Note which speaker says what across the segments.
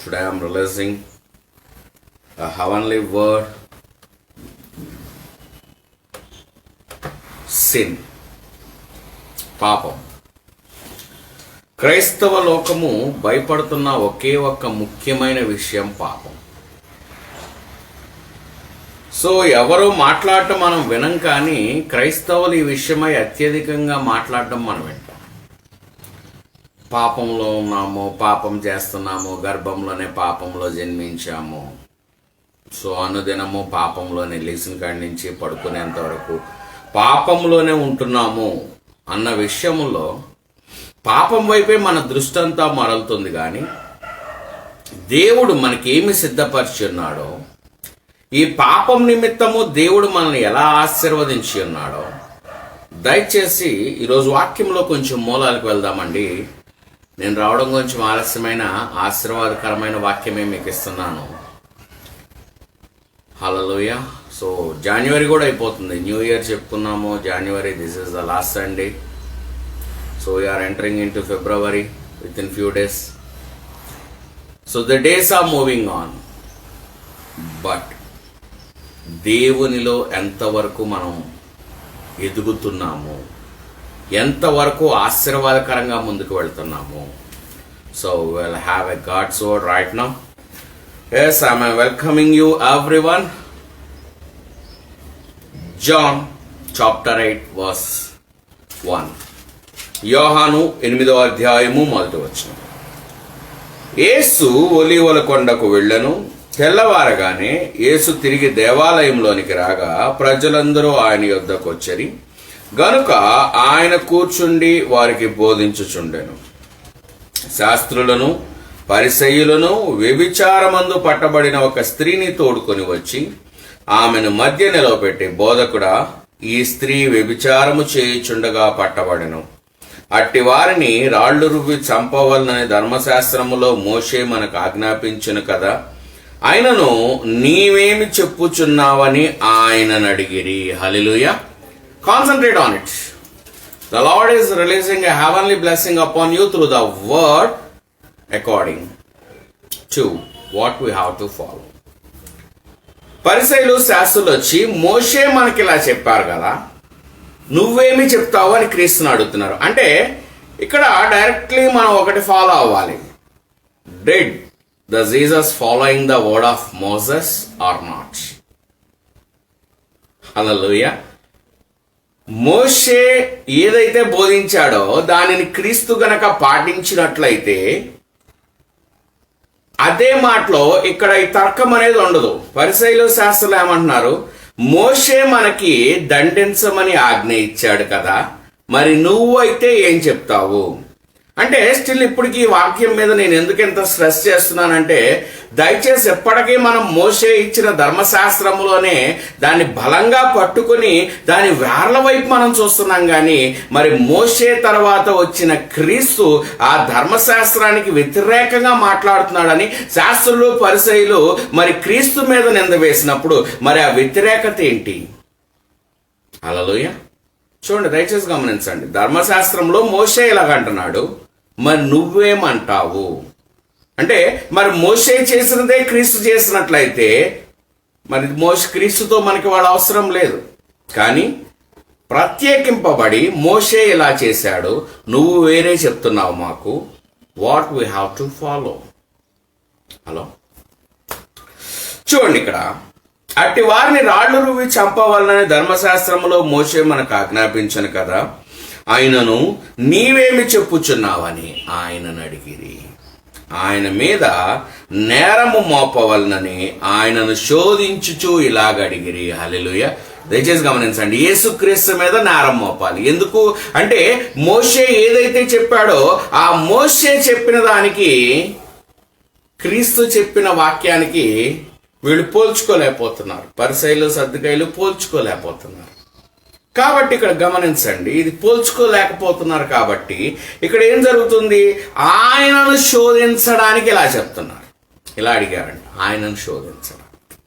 Speaker 1: Today I am releasing a heavenly word, sin, పాపం. క్రైస్తవ లోకము భయపడుతున్న ఒకే ఒక్క ముఖ్యమైన విషయం పాపం. సో ఎవరో మాట్లాడటం మనం వినం, కానీ క్రైస్తవులు ఈ విషయమై అత్యధికంగా మాట్లాడటం మనం వింటాం. పాపంలో ఉన్నాము, పాపం చేస్తున్నాము, గర్భంలోనే పాపంలో జన్మించాము, సో అనుదినము పాపంలోనే లేచిన కాడి నుంచి పడుకునేంత వరకు పాపంలోనే ఉంటున్నాము అన్న విషయంలో పాపం వైపే మన దృష్టి అంతా మరలుతుంది. కానీ దేవుడు మనకేమి సిద్ధపరిచి ఉన్నాడో, ఈ పాపం నిమిత్తము దేవుడు మనల్ని ఎలా ఆశీర్వదించి ఉన్నాడో, దయచేసి ఈరోజు వాక్యంలో కొంచెం మూలాలకు వెళ్దామండి. నేను రావడం కొంచెం ఆలస్యమైన ఆశీర్వాదకరమైన వాక్యమే మీకు ఇస్తున్నాను. హల్లెలూయా. సో జనవరి కూడా అయిపోతుంది, న్యూ ఇయర్ చెప్పుకున్నాము. January, this is the last Sunday. So we're entering into February within few days. So the days are moving on. But దేవునిలో ఎంతవరకు మనం ఎదుగుతున్నాము, ఎంతవరకు ఆశీర్వాదకరంగా ముందుకు వెళ్తున్నాము. So will have a God's word right now. Yes, I'm welcoming you everyone. John chapter 8 verse 1. యోహాను 8వ అధ్యాయము 1వ వచనం. యేసు ఒలీవల కొండకు వెళ్ళెను. తెల్లవారగానే యేసు తిరిగి దేవాలయంలోనికి రాగా ప్రజలందరూ ఆయన యొద్దకు వచ్చరి గనుక ఆయన కూర్చుండి వారికి బోధించుచుండెను. శాస్త్రులను పరిసయ్యులను వ్యభిచారమందు పట్టబడిన ఒక స్త్రీని తోడుకొని వచ్చి ఆమెను మధ్య నిలవబెట్టి, బోధకుడా, ఈ స్త్రీ వ్యభిచారము చేయుచుండగా పట్టబడెను. అట్టి వారిని రాళ్లు రువ్వి చంపవలనని ధర్మశాస్త్రములో మోషే మనకు ఆజ్ఞాపించును కదా, ఆయనను నీవేమి చెప్పుచున్నావని ఆయనను అడిగిరి. హల్లెలూయా. Concentrate on it. The Lord is releasing a heavenly blessing upon you through the word according to what we have to follow. పరిసయ్యులు శాస్త్రులు వచ్చి, మోషే మనకి ఇలా చెప్పారు కదా, నువ్వేమి చెప్తావు అని క్రీస్తుని అడుగుతున్నారు. అంటే ఇక్కడ డైరెక్ట్లీ మనం ఒకటి ఫాలో అవ్వాలి. Did the Jesus following the word of Moses or not? Hallelujah. మోషే ఏదైతే బోధించాడో దానిని క్రీస్తు గనక పాటించినట్లయితే అదే మాటలో ఇక్కడ ఈ తర్కం అనేది ఉండదు. పరిసయ్యులు శాస్త్రులు ఏమంటున్నారు, మోషే మనకి దండించమని ఆజ్ఞ ఇచ్చాడు కదా, మరి నువ్వు అయితే ఏం చెప్తావు అంటే, స్టిల్ ఇప్పటికీ ఈ వాక్యం మీద నేను ఎందుకు ఎంత స్ట్రెస్ చేస్తున్నానంటే, దయచేసి ఎప్పటికీ మనం మోషే ఇచ్చిన ధర్మశాస్త్రములోనే దాన్ని బలంగా పట్టుకుని దాని వేర్ల వైపు మనం చూస్తున్నాం. కానీ మరి మోషే తర్వాత వచ్చిన క్రీస్తు ఆ ధర్మశాస్త్రానికి వ్యతిరేకంగా మాట్లాడుతున్నాడని శాస్త్రులు పరిసయ్యులు మరి క్రీస్తు మీద నింద వేసినప్పుడు మరి ఆ వ్యతిరేకత ఏంటి? హల్లెలూయా. చూడండి, దయచేసి గమనించండి. ధర్మశాస్త్రంలో మోషే ఇలాగంటున్నాడు, మరి నువ్వేమంటావు అంటే, మరి మోషే చేసినదే క్రీస్తు చేసినట్లయితే మరి క్రీస్తుతో మనకి వాళ్ళ అవసరం లేదు. కానీ ప్రత్యేకింపబడి మోషే ఇలా చేశాడు, నువ్వు వేరే చెప్తున్నావు మాకు. What we have to follow. Hello, చూడండి, ఇక్కడ అట్టి వారిని రాళ్లు రువ్వి చంపవలనని ధర్మశాస్త్రములో మోషే మనకు ఆజ్ఞాపించను కదా, ఆయనను నీవేమి చెప్పుచున్నావని ఆయనను అడిగిరి. ఆయన మీద నేరము మోపవలనని ఆయనను శోధించుచు ఇలాగ అడిగిరి. హల్లెలూయా. దయచేసి గమనించండి, యేసుక్రీస్తు మీద నేరం మోపాలి. ఎందుకు అంటే, మోషే ఏదైతే చెప్పాడో ఆ మోషే చెప్పిన దానికి క్రీస్తు చెప్పిన వాక్యానికి వీళ్ళు పోల్చుకోలేకపోతున్నారు. పరిసయ్యులు సద్దుకాయలు పోల్చుకోలేకపోతున్నారు. కాబట్టి ఇక్కడ గమనించండి, ఇది పోల్చుకోలేకపోతున్నారు. కాబట్టి ఇక్కడ ఏం జరుగుతుంది, ఆయనను శోధించడానికి ఇలా చెప్తున్నారు, ఇలా అడిగారండి, ఆయనను శోధించడానికి.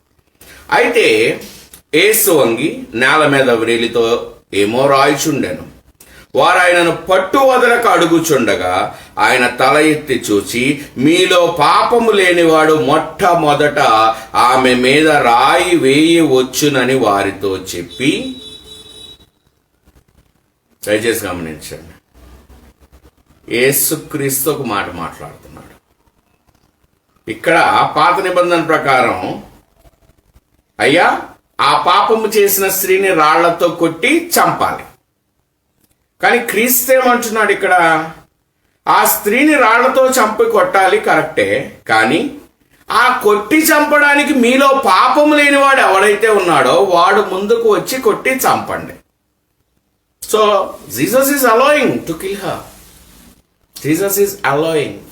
Speaker 1: అయితే యేసు వంగి నేల మీద వ్రేలితో ఏమో రాయిచుండెను. వారు ఆయనను పట్టు వదలక అడుగుచుండగా ఆయన తల ఎత్తి చూచి, మీలో పాపము లేనివాడు మొట్టమొదట ఆమె మీద రాయి వేయవచ్చునని వారితో చెప్పి, దయచేసి గమనించండి, యేసుక్రీస్తు ఒక మాట మాట్లాడుతున్నాడు. ఇక్కడ పాత నిబంధన ప్రకారం అయ్యా ఆ పాపము చేసిన స్త్రీని రాళ్లతో కొట్టి చంపాలి. కానీ క్రీస్తు ఏమంటున్నాడు ఇక్కడ, ఆ స్త్రీని రాళ్లతో చంపి కొట్టాలి కరెక్టే, కానీ ఆ కొట్టి చంపడానికి మీలో పాపము లేనివాడు ఎవడైతే ఉన్నాడో వాడు ముందుకు వచ్చి కొట్టి చంపండి. So Jesus is allowing to kill her. Jesus is allowing.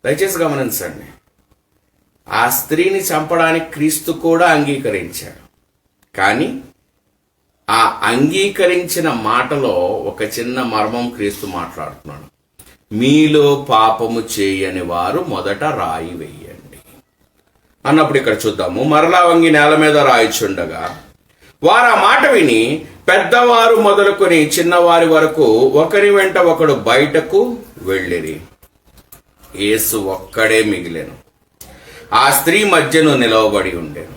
Speaker 1: దయచేసి గమనించండి, ఆ స్త్రీని చంపడానికి క్రీస్తు కూడా అంగీకరించాడు. కానీ ఆ అంగీకరించిన మాటలో ఒక చిన్న మర్మం క్రీస్తు మాట్లాడుతున్నాడు. మీలో పాపము చేయని వారు మొదట రాయి వేయండి అన్నప్పుడు ఇక్కడ చూద్దాము. మరలా వంగి నేల మీద రాయిచుండగా వారు ఆ మాట విని పెద్దవారు మొదలుకొని చిన్నవారి వరకు ఒకరి వెంట ఒకడు బయటకు వెళ్ళిరి. యేసు ఒక్కడే మిగిలెను. ఆ స్త్రీ మధ్యను నిలవబడి ఉండెను.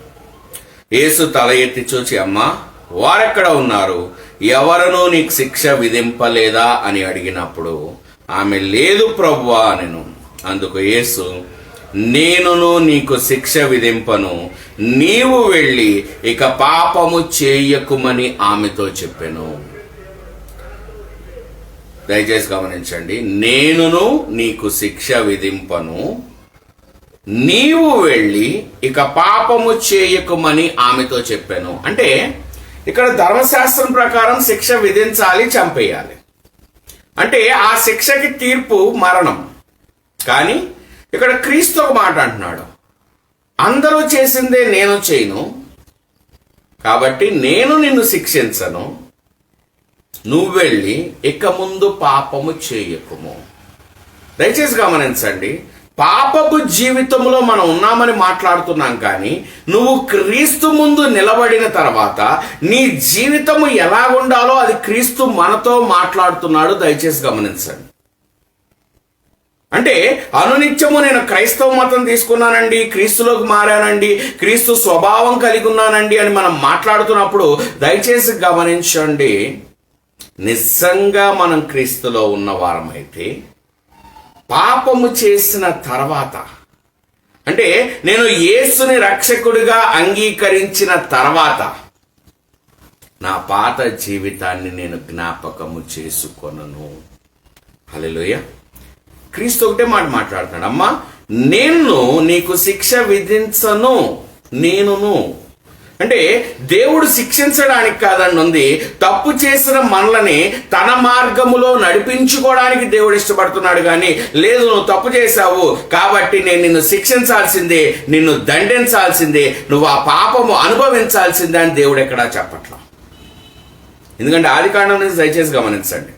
Speaker 1: యేసు తల ఎత్తి చూచి, అమ్మా, వారెక్కడ ఉన్నారు? ఎవరనూ నీకు శిక్ష విధింపలేదా అని అడిగినప్పుడు ఆమె, లేదు ప్రభువా అనెను. అందుకు యేసు, నేనును నీకు శిక్ష విధింపను, నీవు వెళ్ళి ఇక పాపము చేయకుమని ఆమెతో చెప్పెను. దయచేసి గమనించండి, నేనును నీకు శిక్ష విధింపను, నీవు వెళ్ళి ఇక పాపము చేయకుమని ఆమెతో చెప్పాను. అంటే ఇక్కడ ధర్మశాస్త్రం ప్రకారం శిక్ష విధించాలి, చంపేయాలి. అంటే ఆ శిక్షకి తీర్పు మరణం. కానీ ఇక్కడ క్రీస్తు ఒక మాట అంటున్నాడు, అందరూ చేసిందే నేను చేయను, కాబట్టి నేను నిన్ను శిక్షించను, నువ్వు వెళ్ళి ఇక ముందు పాపము చేయకుము. దయచేసి గమనించండి, పాపపు జీవితంలో మనం ఉన్నామని మాట్లాడుతున్నాం, కానీ నువ్వు క్రీస్తు ముందు నిలబడిన తర్వాత నీ జీవితము ఎలా ఉండాలో అది క్రీస్తు మనతో మాట్లాడుతున్నాడు. దయచేసి గమనించండి. అంటే అనునిత్యము నేను క్రైస్తవ మతం తీసుకున్నానండి, క్రీస్తులోకి మారానండి, క్రీస్తు స్వభావం కలిగి ఉన్నానండి అని మనం మాట్లాడుతున్నప్పుడు దయచేసి గమనించండి, నిజంగా మనం క్రీస్తులో ఉన్న వారమైతే పాపము చేసిన తర్వాత, అంటే నేను యేసుని రక్షకుడిగా అంగీకరించిన తర్వాత నా పాత జీవితాన్ని నేను జ్ఞాపకము చేసుకొనను. హల్లెలూయా. క్రీస్తు ఒకటే మాట మాట్లాడుతున్నాడు, అమ్మా, నేను నీకు శిక్ష విధించను, నేనును. అంటే దేవుడు శిక్షించడానికి కాదండి ఉంది, తప్పు చేసిన మనల్ని తన మార్గములో నడిపించుకోవడానికి దేవుడు ఇష్టపడుతున్నాడు. కానీ లేదు, నువ్వు తప్పు చేశావు కాబట్టి నేను నిన్ను శిక్షించాల్సిందే, నిన్ను దండించాల్సిందే, నువ్వు ఆ పాపము అనుభవించాల్సిందే అని దేవుడు ఎక్కడా చెప్పట్లా. ఎందుకంటే ఆదికాండం నుంచి దయచేసి గమనించండి.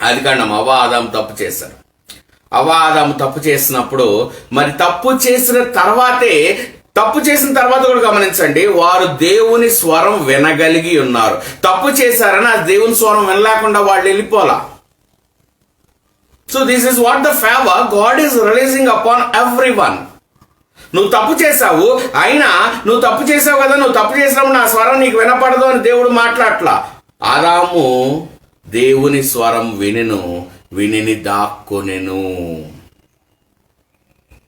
Speaker 1: ఆదికాండం, అవ్వ ఆదాము తప్పు చేశారు. అవ్వ ఆదాము తప్పు చేసినప్పుడు మరి తప్పు చేసిన తర్వాత కూడా గమనించండి, వారు దేవుని స్వరం వినగలిగి ఉన్నారు. తప్పు చేశారని ఆ దేవుని స్వరం వినలేకుండా వాళ్ళు వెళ్ళిపోలా. So this is what the favour God is releasing upon everyone. నువ్వు తప్పు చేశావు, అయినా నువ్వు తప్పు చేసావు కదా, నువ్వు తప్పు చేసినప్పుడు నా స్వరం నీకు వినపడదు అని దేవుడు మాట్లాడట్లా. ఆదాము దేవుని స్వరం విని దాక్కునెను.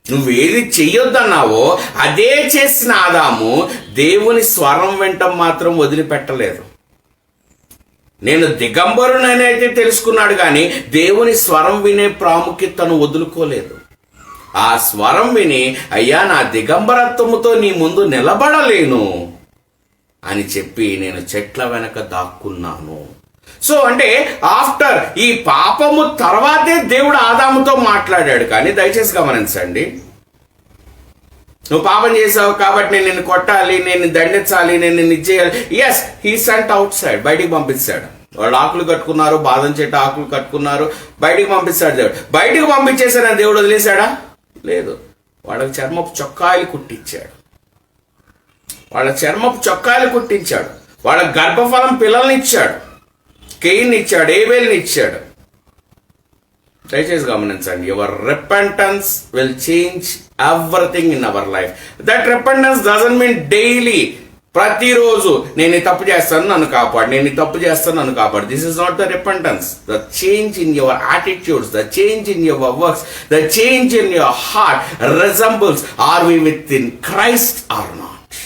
Speaker 1: నువ్వేది చెయ్యొద్దన్నావో అదే చేసిన ఆదాము దేవుని స్వరం వినటం మాత్రం వదిలిపెట్టలేదు. నేను దిగంబరునైతే తెలుసుకున్నాడు, కానీ దేవుని స్వరం వినే ప్రాముఖ్యతను వదులుకోలేదు. ఆ స్వరం విని, అయ్యా, నా దిగంబరత్వముతో నీ ముందు నిలబడలేను అని చెప్పి నేను చెట్ల వెనక దాక్కున్నాను. సో అంటే ఆఫ్టర్ ఈ పాపము తర్వాతే దేవుడు ఆదాముతో మాట్లాడాడు. కానీ దయచేసి గమనించండి, నువ్వు పాపం చేసావు కాబట్టి నేను నిన్ను కొట్టాలి, నేను దండించాలి, నేను నిన్ను ఇచ్చేయాలి. Yes, he sent outside, బయటికి పంపించాడు. వాళ్ళు ఆకులు కట్టుకున్నారు, బాదం చెట్టు ఆకులు కట్టుకున్నారు, బయటికి పంపిస్తాడు దేవుడు. బయటికి పంపించేసాడని దేవుడు వదిలేశాడా? లేదు. వాళ్ళకి చర్మపు చొక్కాయలు కుట్టించాడు. వాళ్ళ గర్భఫలం పిల్లల్ని ఇచ్చాడు. కెయిన్ ఇచ్చాడు, ఏబేల్ని ఇచ్చాడు. దయచేసి గమనించండి. Your repentance will change everything in our life. That repentance doesn't mean daily, ప్రతిరోజు నేను ఈ తప్పు చేస్తాను నన్ను కాపాడు, నేను ఈ తప్పు చేస్తాను నన్ను కాపాడు. This is not the repentance. The change in your attitudes, the change in your works, the change in your heart resembles are we within Christ or not.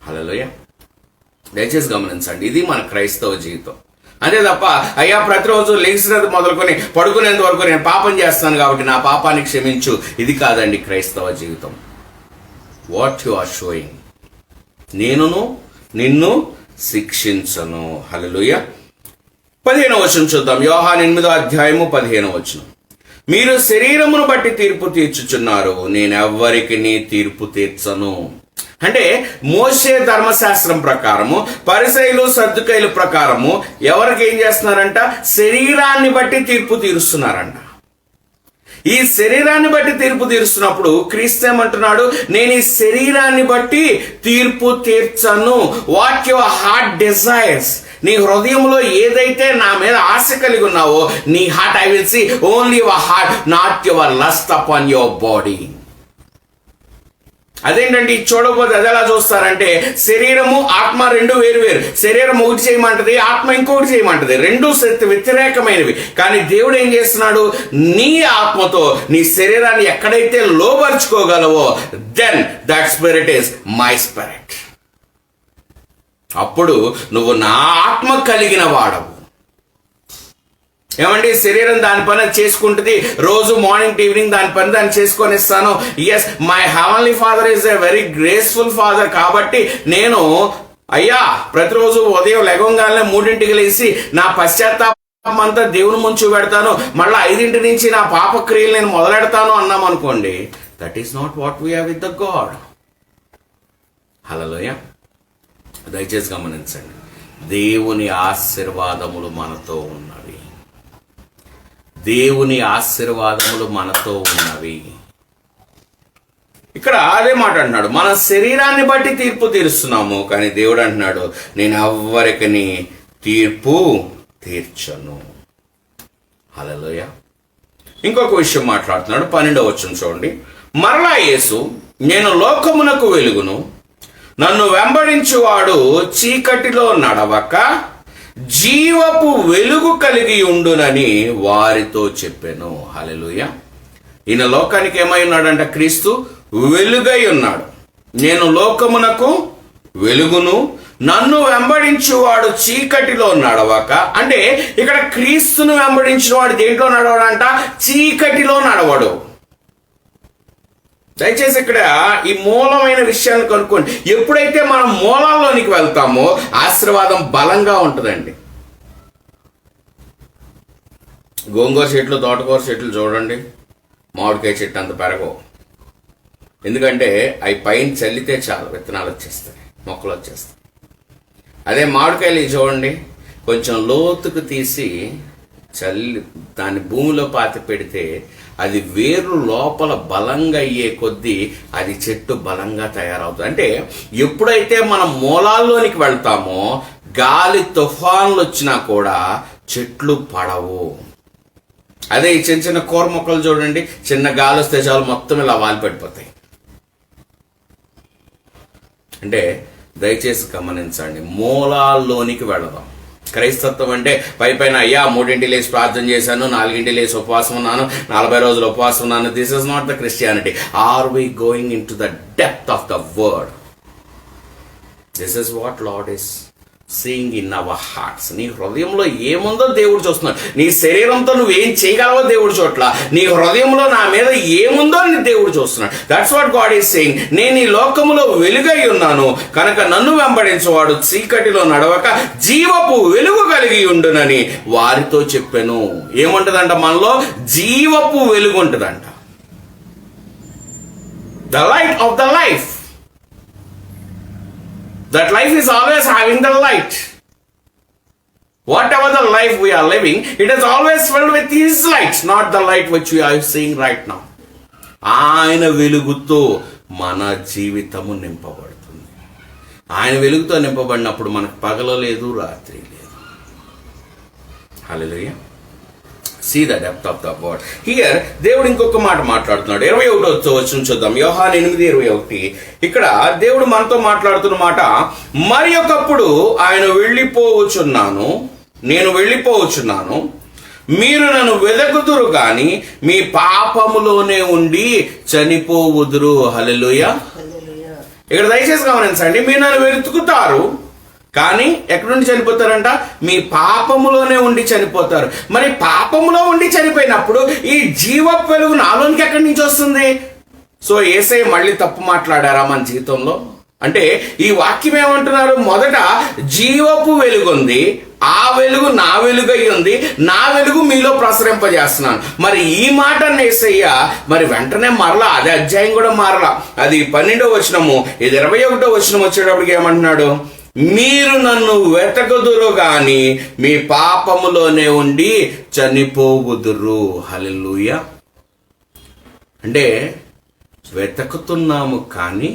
Speaker 1: Hallelujah. దయచేసి గమనించండి, ఇది మన క్రైస్తవ జీవితం. అంతే తప్ప అయ్యా ప్రతిరోజు లేచినది మొదలుకొని పడుకునేంత వరకు నేను పాపం చేస్తాను కాబట్టి నా పాపాన్ని క్షమించు, ఇది కాదండి క్రైస్తవ జీవితం. వాట్ యు ఆర్ షోయింగ్, నేనును నిన్ను శిక్షించను. హల్లెలూయా. 15వ వచనం చూద్దాం. యోహాను 8వ అధ్యాయము 15వ వచనం. మీరు శరీరమును బట్టి తీర్పు తీర్చుచున్నారు, నేనెవ్వరికి తీర్పు తీర్చను. అంటే మోషే ధర్మశాస్త్రం ప్రకారము, పరిసయ్యులు సద్దుకయ్యుల ప్రకారము ఎవరికి ఏం చేస్తున్నారంట? శరీరాన్ని బట్టి తీర్పు తీరుస్తున్నారంట. ఈ శరీరాన్ని బట్టి తీర్పు తీరుస్తున్నప్పుడు క్రీస్తు ఏమంటున్నాడు? నేను ఈ శరీరాన్ని బట్టి తీర్పు తీర్చను. వాట్ యువర్ హార్ట్ డిజైర్స్, నీ హృదయంలో ఏదైతే నా మీద ఆశ కలిగి ఉన్నావో, నీ heart I will see only your heart, not your lust upon your body. అదేంటంటే చూడకపోతే అది ఎలా చూస్తారంటే, శరీరము ఆత్మ రెండు వేరు వేరు. శరీరం ఒకటి చేయమంటది, ఆత్మ ఇంకొకటి చేయమంటది. రెండు వ్యతిరేకమైనవి. కానీ దేవుడు ఏం చేస్తున్నాడు? నీ ఆత్మతో నీ శరీరాన్ని ఎక్కడైతే లోబర్చుకోగలవో, then that spirit is my spirit. అప్పుడు నువ్వు నా ఆత్మ కలిగిన వాడవు. ఏమండి, శరీరం దాని పని చేసుకుంటుంది. రోజు మార్నింగ్ టు ఈవినింగ్ దాని పని దాన్ని చేసుకొని ఇస్తాను. Yes, my heavenly father is a very graceful father. కాబట్టి నేను అయ్యా ప్రతిరోజు ఉదయం లెగంగానే 3ంటికి లేచి నా పశ్చాత్తాపం అంతా దేవుని ముందు పెడతాను, మళ్ళీ 5 నుంచి నా పాపక్రియలు నేను మొదలెడతాను అన్నాం అనుకోండి, that is not what we are with the God. హల్లెలూయా. దయచేసి గమనించండి, దేవుని ఆశీర్వాదములు మనతో ఉన్నవి. దేవుని ఆశీర్వాదములు మనతో ఉన్నవి. ఇక్కడ అదే మాట అంటున్నాడు, మన శరీరాన్ని బట్టి తీర్పు తీరుస్తున్నాము, కానీ దేవుడు అంటున్నాడు నేను ఎవ్వరికి తీర్పు తీర్చను. హల్లెలూయా. ఇంకొక విషయం మాట్లాడుతున్నాడు. 12వ వచనం చూడండి. మరలా యేసు, నేను లోకమునకు వెలుగును, నన్ను వెంబడించువాడు చీకటిలో నడవక జీవపు వెలుగు కలిగి ఉండునని వారితో చెప్పాను. హల్లెలూయా. ఈయన లోకానికి ఏమై ఉన్నాడంట? క్రీస్తు వెలుగై ఉన్నాడు. నేను లోకమునకు వెలుగును, నన్ను వెంబడించువాడు చీకటిలో నడవక. అంటే ఇక్కడ క్రీస్తును వెంబడించిన వాడు దేంట్లో నడవడంట? చీకటిలో నడవడు. దయచేసి ఇక్కడ ఈ మూలమైన విషయాన్ని కనుక్కోండి. ఎప్పుడైతే మనం మూలాల్లోనికి వెళ్తామో ఆశీర్వాదం బలంగా ఉంటుందండి. గోంగూర చెట్లు, తోటకూర చెట్లు చూడండి, మామిడికాయ చెట్టు అంత పెరగవు. ఎందుకంటే అవి పైన చల్లితే చాలు విత్తనాలు వచ్చేస్తాయి, మొక్కలు వచ్చేస్తాయి. అదే మామిడికాయలు చూడండి, కొంచెం లోతుకు తీసి చల్లి దాన్ని భూమిలో పాతి పెడితే అది వేరు లోపల బలంగా అయ్యే కొద్దీ అది చెట్టు బలంగా తయారవుతుంది. అంటే ఎప్పుడైతే మనం మూలాల్లోనికి వెళ్తామో గాలి తుఫాన్లు వచ్చినా కూడా చెట్లు పడవు. అదే ఈ చిన్న చిన్న కూర మొక్కలు చూడండి, చిన్న గాలి వస్తే చాలు మొత్తం ఇలా వాలి పడిపోతాయి. అంటే దయచేసి గమనించండి, మూలాల్లోనికి వెళదాం. క్రైస్తత్వం అంటే పైపైన అయ్యా 3ంటికి లేచి ప్రార్థన చేశాను, 4ంటికి లేచి ఉపవాసం ఉన్నాను, 40 రోజులు ఉపవాసం ఉన్నాను. This is not the Christianity. Are we going into the depth of the word? This is what Lord is seeing in our hearts. నీ హృదయంలో ఏముందో దేవుడు చూస్తున్నాడు. నీ శరీరంతో నువ్వేం చేయగలవో దేవుడు చూడట్ల, నీ హృదయంలో నా మీద ఏముందో నీ దేవుడు చూస్తున్నాడు. That's what God is saying. నేను ఈ లోకములో వెలుగై ఉన్నాను కనుక నన్ను వెంబడించేవాడు చీకటిలో నడవక జీవపు వెలుగు కలిగి ఉండునని వారితో చెప్పాను. ఏముంటదంట? మనలో జీవపు వెలుగు ఉంటుందంట. The light of the life. That life is always having the light. Whatever the life we are living, it is always filled with His light, not the light which we are seeing right now. ఆయన వెలుగుతో మన జీవితము నింపబడుతుంది. ఆయన వెలుగుతో నింపబడినప్పుడు మనకు పగలు లేదు, రాత్రి లేదు. హల్లెలూయా. See the depth of the word here. దేవుడు ఇంకొక మాట మాట్లాడుతున్నాడు. 21వ వచనం చూద్దాం. యోహాను 8:21. ఇక్కడ దేవుడు మనతో మాట్లాడుతున్న మాట, మరి ఒకప్పుడు నేను వెళ్ళిపోవచ్చున్నాను, మీరు నన్ను వెదకుదురు గాని మీ పాపములోనే ఉండి చనిపోవుదురు. హల్లెలూయా. ఇక్కడ దయచేసి గమనించండి, మీరు నన్ను వెతుకుతారు కానీ ఎక్కడి నుండి చనిపోతారంట? మీ పాపములోనే ఉండి చనిపోతారు. మరి పాపములో ఉండి చనిపోయినప్పుడు ఈ జీవపు వెలుగు నాలోనికి ఎక్కడి నుంచి వస్తుంది? సో యేసయ్య మళ్ళీ తప్పు మాట్లాడారా మన జీవితంలో? అంటే ఈ వాక్యం ఏమంటున్నారు? మొదట జీవపు వెలుగు ఉంది, ఆ వెలుగు నా వెలుగై ఉంది, నా వెలుగు మీలో ప్రసరింపజేస్తున్నాను. మరి ఈ మాట యేసయ్య మరి వెంటనే మరలా అదే అధ్యాయం కూడా మారలా. అది 12వ వచనము, ఇది 21వ వచనం వచ్చేటప్పటికి ఏమంటున్నాడు? మీరు నన్ను వెతకుదురు గాని మీ పాపములోనే ఉండి చనిపోవుదురు. హల్లెలూయా. అంటే వెతుకుతున్నాము కానీ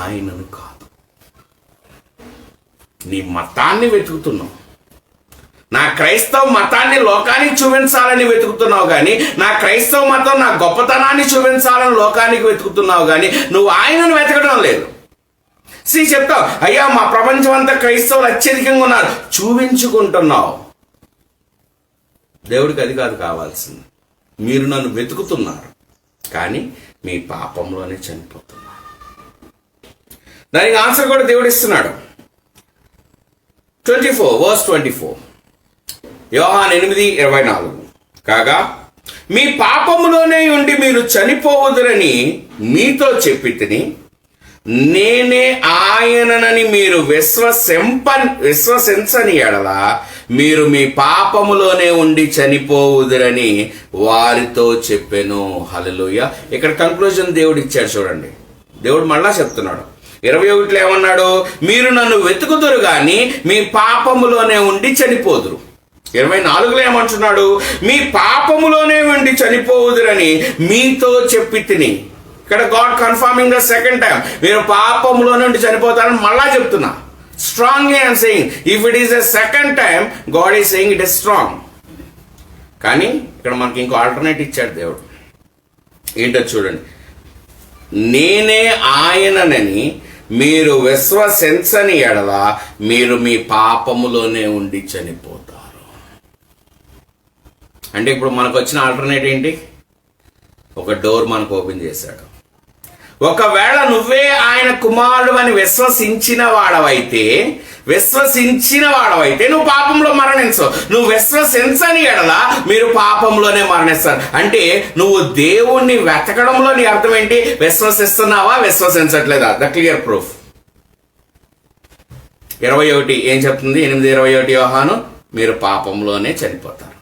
Speaker 1: ఆయనను కాదు. నీ మతాన్ని వెతుకుతున్నావు, నా క్రైస్తవ మతాన్ని లోకానికి చూపించాలని వెతుకుతున్నావు కానీ, నా క్రైస్తవ మతం నా గొప్పతనాన్ని చూపించాలని లోకానికి వెతుకుతున్నావు కానీ నువ్వు ఆయనను వెతకడం లేదు. చెప్తావు, అయ్యా మా ప్రపంచం అంతా క్రైస్తవులు అత్యధికంగా ఉన్నారు, చూపించుకుంటున్నావు. దేవుడికి అది కాదు కావాల్సింది. మీరు నన్ను వెతుకుతున్నారు కానీ మీ పాపంలోనే చనిపోతున్నారు. దానికి ఆన్సర్ కూడా దేవుడు ఇస్తున్నాడు. 24 యోహాను 8:24. కాగా మీ పాపములోనే ఉండి మీరు చనిపోవదురని మీతో చెప్పి తిని, నేనే ఆయననని మీరు విశ్వసించని ఎడల మీరు మీ పాపములోనే ఉండి చనిపోవుదురని వారితో చెప్పెను. హల్లెలూయా. ఇక్కడ కంక్లూజన్ దేవుడు ఇచ్చాడు చూడండి. దేవుడు మళ్ళా చెప్తున్నాడు. 21లో ఏమన్నాడు? మీరు నన్ను వెతుకుదురు గాని మీ పాపములోనే ఉండి చనిపోదురు. 24లో ఏమంటున్నాడు? మీ పాపములోనే ఉండి చనిపోవుదురని మీతో చెప్పి తిని. ఇక్కడ God confirming the second time, మీరు పాపంలో నుండి చనిపోతారని మళ్ళా చెప్తున్నా. Strong I'm saying, if it is a second time, God is saying it is strong. కానీ ఇక్కడ మనకి ఇంకో ఆల్టర్నేట్ ఇచ్చాడు దేవుడు. ఏంటో చూడండి. నేనే ఆయననని మీరు విశ్వసించని ఎడల మీరు మీ పాపములోనే ఉండి చనిపోతారు. అంటే ఇప్పుడు మనకు వచ్చిన ఆల్టర్నేట్ ఏంటి? ఒక డోర్ మనకు ఓపెన్ చేశాడు. ఒకవేళ నువ్వే ఆయన కుమారుడు అని విశ్వసించిన వాడవైతే నువ్వు పాపంలో మరణించవు. నువ్వు విశ్వసించని ఎడల మీరు పాపంలోనే మరణిస్తారు. అంటే నువ్వు దేవుణ్ణి వెతకడంలో నీ అర్థం ఏంటి? విశ్వసిస్తున్నావా, విశ్వసించట్లేదా? The clear proof. 21 ఏం చెప్తుంది? 8:21 యోహాను, మీరు పాపంలోనే చనిపోతారు.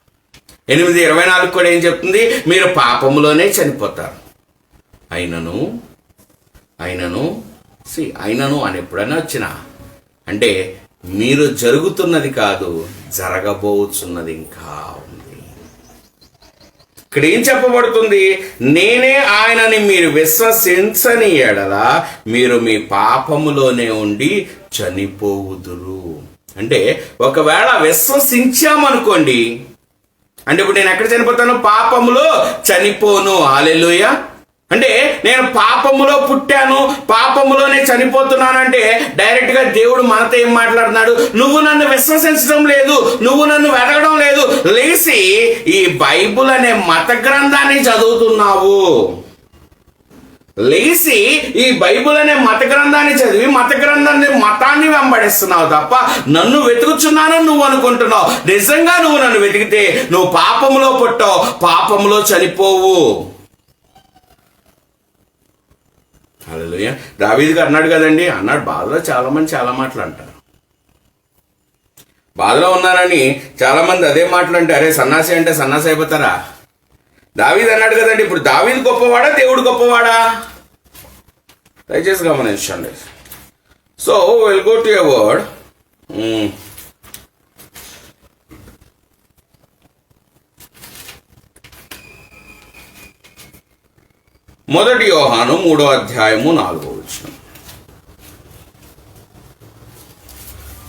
Speaker 1: 8:24 కూడా ఏం చెప్తుంది? మీరు పాపంలోనే చనిపోతారు. అయినను అని ఎప్పుడైనా వచ్చినా అంటే మీరు జరుగుతున్నది కాదు, జరగబోతున్నది ఇంకా ఉంది. ఇక్కడ ఏం చెప్పబడుతుంది? నేనే ఆయనని మీరు విశ్వసించని ఎడల మీరు మీ పాపములోనే ఉండి చనిపోవుదురు. అంటే ఒకవేళ విశ్వసించామనుకోండి, అంటే ఇప్పుడు నేను ఎక్కడ చనిపోతాను? పాపములో చనిపోను. హల్లెలూయా. అంటే నేను పాపములో పుట్టాను, పాపములోనే చనిపోతున్నానంటే డైరెక్ట్ గా దేవుడు మనతో ఏం మాట్లాడుతున్నాడు? నువ్వు నన్ను విశ్వసించడం లేదు, నువ్వు నన్ను వెతకడం లేదు, లేచి ఈ బైబుల్ అనే మత గ్రంథాన్ని చదువుతున్నావు. లేచి ఈ బైబుల్ అనే మత గ్రంథాన్ని చదివి మతాన్ని వెంబడిస్తున్నావు తప్ప నన్ను వెతుకుచున్నాను నువ్వు అనుకుంటున్నావు. నిజంగా నువ్వు నన్ను వెతికితే నువ్వు పాపములో పుట్టావు, పాపములో చనిపోవు. హల్లెలూయా. దావీదుగా అన్నాడు కదండి, అన్నాడు. బాధలో చాలా మంది చాలా మాటలు అంటారు. బాధలో ఉన్నారని చాలా మంది అదే మాటలు అంటే, అరే సన్నాసి అంటే సన్నాసి అయిపోతారా? దావీదు అన్నాడు కదండి. ఇప్పుడు దావీదు గొప్పవాడా, దేవుడు గొప్పవాడా? దయచేసి గమనించండి. So will go to a word. 1 యోహాను 3:4.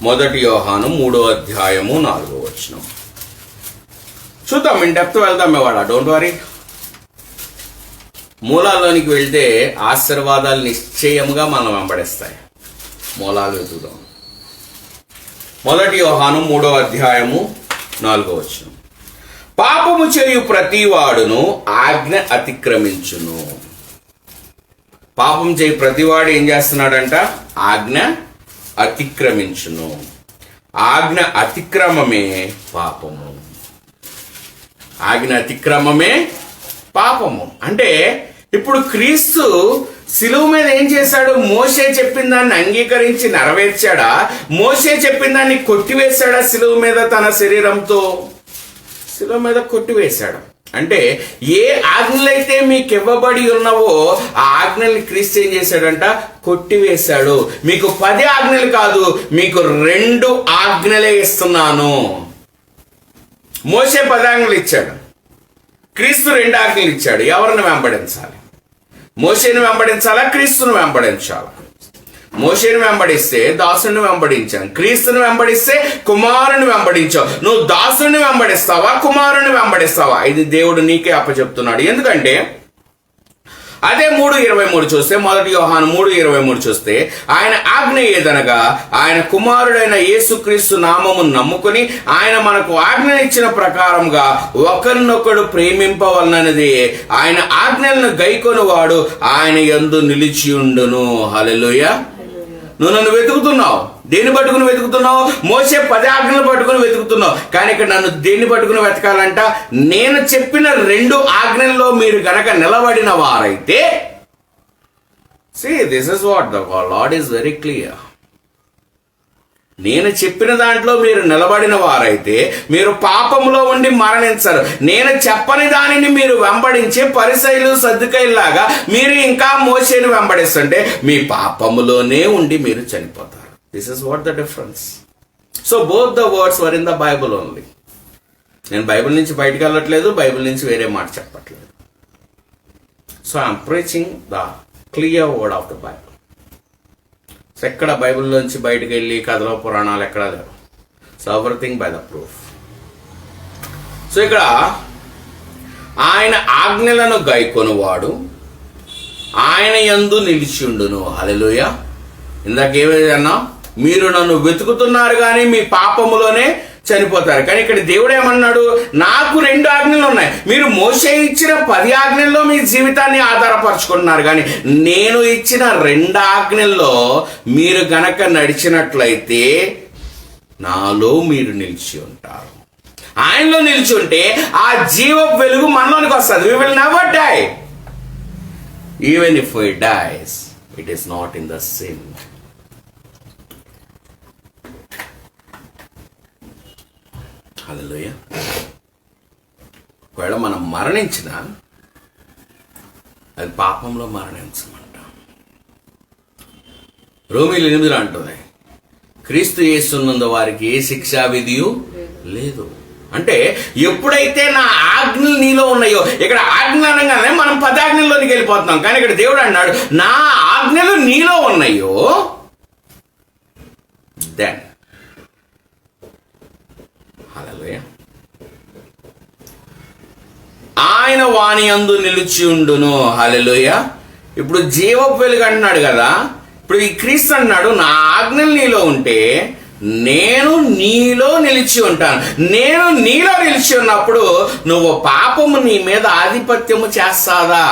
Speaker 1: 1 యోహాను 3:4. చూద్దాం, ఇన్ డెప్త్ వెళ్దాం ఇవాళ, డోంట్ వరీ. మూలాల్లోనికి వెళ్తే ఆశీర్వాదాలు నిశ్చయముగా మనం వెంబడిస్తాయి. మూలాలు వెతుకుదాం. 1 యోహాను 3వ అధ్యాయము 4వ వచనం. పాపము చేయు ప్రతివాడును ఆజ్ఞ అతిక్రమించును. పాపం చేయు ప్రతివాడు ఏం చేస్తున్నాడంట? ఆజ్ఞ అతిక్రమించును. ఆజ్ఞ అతిక్రమమే పాపము. ఆజ్ఞ అతిక్రమమే పాపము. అంటే ఇప్పుడు క్రీస్తు శిలువ మీద ఏం చేశాడు? మోషే చెప్పిన దాన్ని అంగీకరించి నెరవేర్చాడా? మోషే చెప్పిన దాన్ని కొట్టివేశాడా? శిలువ మీద తన శరీరంతో శిలువ మీద కొట్టివేశాడు. అంటే ఏ ఆజ్ఞలైతే మీకు ఇవ్వబడి ఉన్నావో ఆ ఆజ్ఞల్ని క్రీస్తు ఏం చేశాడంట? కొట్టివేశాడు. మీకు 10 ఆజ్ఞలు కాదు, మీకు 2 ఆజ్ఞలే ఇస్తున్నాను. మోషే 10 ఆజ్ఞలు ఇచ్చాడు, క్రీస్తు 2 ఆజ్ఞలు ఇచ్చాడు. ఎవరిని వెంబడించాలి? మోషేని వెంబడించాలా? క్రీస్తుని వెంబడించాలా? మోషేని వెంబడిస్తే దాసుని వెంబడించాను, క్రీస్తుని వెంబడిస్తే కుమారుని వెంబడించావు. నువ్వు దాసుని వెంబడిస్తావా, కుమారుని వెంబడిస్తావా? ఇది దేవుడు నీకే అప్పచెప్తున్నాడు. ఎందుకంటే అదే 3:23 చూస్తే, 1 యోహాను 3:23 చూస్తే, ఆయన ఆజ్ఞ ఏదనగా ఆయన కుమారుడైన యేసుక్రీస్తు నామమును నమ్ముకుని ఆయన మనకు ఆజ్ఞ ఇచ్చిన ప్రకారంగా ఒకరినొకడు ప్రేమింపవలనది. ఆయన ఆజ్ఞలను గైకొని వాడు ఆయన యందు నిలిచియుండును. హల్లెలూయా. నువ్వు నన్ను వెతుకుతున్నావు, దేన్ని పట్టుకుని వెతుకుతున్నావు? మోసే 10 ఆజ్ఞలు పట్టుకుని వెతుకుతున్నావు. కానీ ఇక్కడ నన్ను దేన్ని పట్టుకుని వెతకాలంట? నేను చెప్పిన 2 ఆజ్ఞల్లో మీరు గనక నిలబడిన వారైతే, this is what the lord is very clear. నేను చెప్పిన దాంట్లో మీరు నిలబడిన వారైతే మీరు పాపములో ఉండి మరణించరు. నేను చెప్పని దానిని మీరు వెంబడించే పరిసయ్యులు సద్దుకైలాగా మీరు ఇంకా మోషేని వెంబడిస్తుంటే మీ పాపములోనే ఉండి మీరు చనిపోతారు. This is what the difference. So both the words were in the Bible only. నేను బైబిల్ నుంచి బయటకు వెళ్ళట్లేదు, బైబిల్ నుంచి వేరే మాట చెప్పట్లేదు. So I'm preaching the clear word of the Bible. ఎక్కడ బైబిల్లోంచి బయటకు వెళ్ళి కథలో పురాణాలు ఎక్కడా లేవు. So everything by the proof. So ఇక్కడ ఆయన ఆజ్ఞలను గైకొనువాడు ఆయన యందు నిలిచిండును. హల్లెలూయా. ఇందాకేమన్నా, మీరు నన్ను వెతుకుతున్నారు కానీ మీ పాపములోనే చనిపోతారు. కానీ ఇక్కడ దేవుడు ఏమన్నాడు? నాకు 2 ఆజ్ఞలు ఉన్నాయి. మీరు మోషే ఇచ్చిన 10 ఆజ్ఞల్లో మీ జీవితాన్ని ఆధారపరుచుకుంటున్నారు. కానీ నేను ఇచ్చిన 2 ఆజ్ఞల్లో మీరు గనక నడిచినట్లయితే నాలో మీరు నిలిచి ఉంటారు. ఆయనలో నిలిచి ఉంటే ఆ జీవ వెలుగు మనలోనికి వస్తుంది. We will never die. Even if we dies, it is not in the sin. హల్లెలూయా. ఒకవేళ మనం మరణించినా అది పాపంలో మరణించమంటాం. రోమీలు 8 అంటుంది, క్రీస్తు యేసునందు వారికి ఏ శిక్షా విధియు లేదు. అంటే ఎప్పుడైతే నా ఆజ్ఞలు నీలో ఉన్నాయో, ఇక్కడ ఆజ్ఞ అనగానే మనం 10 ఆజ్ఞల్లోనికి వెళ్ళిపోతున్నాం. కానీ ఇక్కడ దేవుడు అన్నాడు, నా ఆజ్ఞలు నీలో ఉన్నాయో దెన్. హల్లెలూయా. ఆయన వాని యందు నిలిచి ఉండును. హల్లెలూయా. ఇప్పుడు జీవపు వెలుగు అంటున్నాడు కదా. ఇప్పుడు ఈ క్రీస్తు అన్నాడు, నా ఆజ్ఞలు నీలో ఉంటే నేను నీలో నిలిచి ఉంటాను. నేను నీలో నిలిచి ఉన్నప్పుడు నువ్వు పాపము నీ మీద ఆధిపత్యము చేస్తాదా?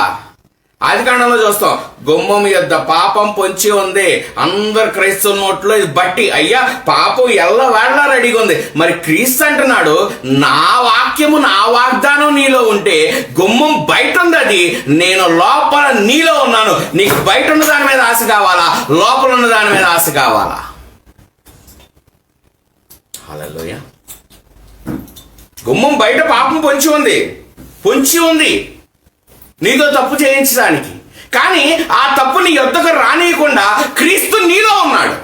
Speaker 1: ఆదికాండంలో చూస్తాం, గుమ్మం యొద్ద పాపం పొంచి ఉంది. అందరు క్రైస్తవ నోట్లో ఇది బట్టి, అయ్యా పాపం ఎల్లవేళ రెడీగా ఉంది. మరి క్రీస్తు అంటున్నాడు, నా వాక్యము నా వాగ్దానం నీలో ఉంటే గుమ్మం బయట ఉంది, అది నేను లోపల నీలో ఉన్నాను. నీకు బయట ఉన్న దాని మీద ఆశ కావాలా, లోపల ఉన్న దాని మీద ఆశ కావాలా? హల్లెలూయా. గుమ్మం బయట పాపం పొంచి ఉంది నీతో తప్పు చేయించడానికి. కానీ ఆ తప్పు నీ యొద్దకు రానియకుండా క్రీస్తు నీలో ఉన్నాడు.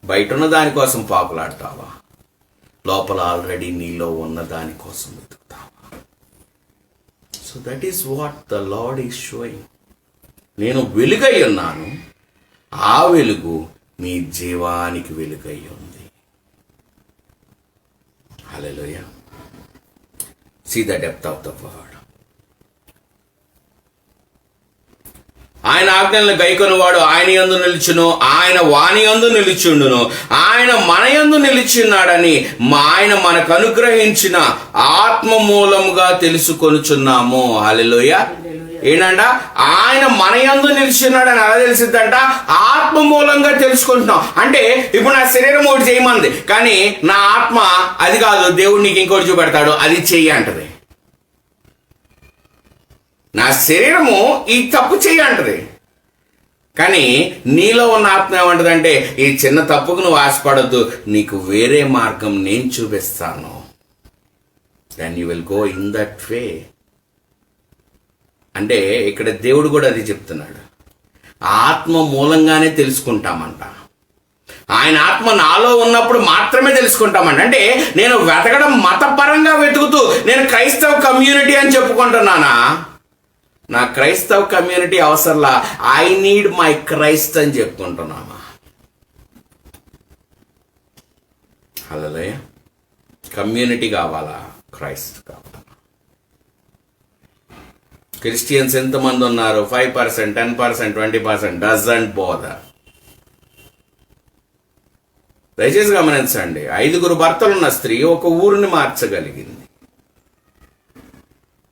Speaker 1: బయట ఉన్న దానికోసం పాకులాడతావా, లోపల ఆల్రెడీ నీలో ఉన్న దానికోసం వెతుకుతావా? So that is what the lord is showing. నేను వెలుగై ఉన్నాను, ఆ వెలుగు మీ జీవానికి వెలుగై ఉంది. హల్లెలూయా. See the depth of the word. ఆయన ఆజ్ఞలను గైకొనివాడు ఆయన యందు నిలుచును, ఆయన వాని యందు నిలిచుండును. ఆయన మన యందు నిలిచున్నాడని ఆయన మనకు అనుగ్రహించిన ఆత్మ మూలముగా తెలుసుకొనుచున్నాము. హల్లెలూయా. ఏంటంట? ఆయన మన యందు నిలిచున్నాడని ఎలా తెలిసిద్దంట? ఆత్మ మూలంగా తెలుసుకుంటున్నాం. అంటే ఇప్పుడు నా శరీరం ఒకటి చేయమంది, కానీ నా ఆత్మ అది కాదు, దేవుడు నీకు ఇంకోటి చూపెడతాడు, అది చెయ్యి అంటది. నా శరీరము ఈ తప్పు చెయ్యి అంటది, కానీ నీలో ఉన్న ఆత్మ ఏమంటదంటే ఈ చిన్న తప్పుకు నువ్వు ఆశపడద్దు, నీకు వేరే మార్గం నేను చూపిస్తాను. Then you will go in that way. అంటే ఇక్కడ దేవుడు కూడా అది చెప్తున్నాడు. ఆత్మ మూలంగానే తెలుసుకుంటామంట. ఆయన ఆత్మ నాలో ఉన్నప్పుడు మాత్రమే తెలుసుకుంటామంట. అంటే నేను వెతకడం మతపరంగా వెతుకుతూ నేను క్రైస్తవ కమ్యూనిటీ అని చెప్పుకుంటున్నానా? నా క్రైస్తవ కమ్యూనిటీ అవసరంలా, ఐ నీడ్ మై క్రైస్ట్ అని చెప్పుకుంటున్నామా? హల్లెలూయా. కమ్యూనిటీ కావాలా? క్రైస్ట్ కావాలా? క్రిస్టియన్స్ ఎంతమంది ఉన్నారు? 5%, 10%, 20%, డజంట్ బోదర్. దయచేసి గమనించండి. 5 భర్తలున్న స్త్రీ ఒక ఊరిని మార్చగలిగింది.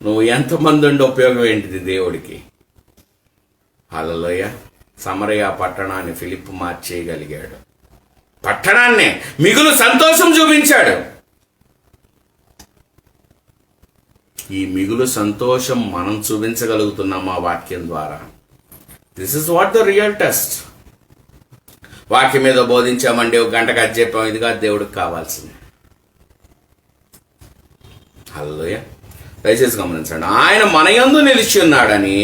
Speaker 1: నువ్వు ఎంతమంది ఉండి ఉపయోగం ఏంటిది దేవుడికి? హల్లెలూయా. సమరయ పట్టణాన్ని ఫిలిప్పు మార్చేయగలిగాడు. పట్టణాన్నే మిగులు సంతోషం చూపించాడు. ఈ మిగులు సంతోషం మనం చూపించగలుగుతున్నామా వాక్యం ద్వారా? This is what the real test. వాక్యం మీద బోధించామండి, ఒక గంటకు అది చెప్పాం, ఇది కాదు దేవుడికి కావాల్సింది. హల్లెలూయా. దయచేసి గమనించండి. ఆయన మన యందు నిలిచి ఉన్నాడని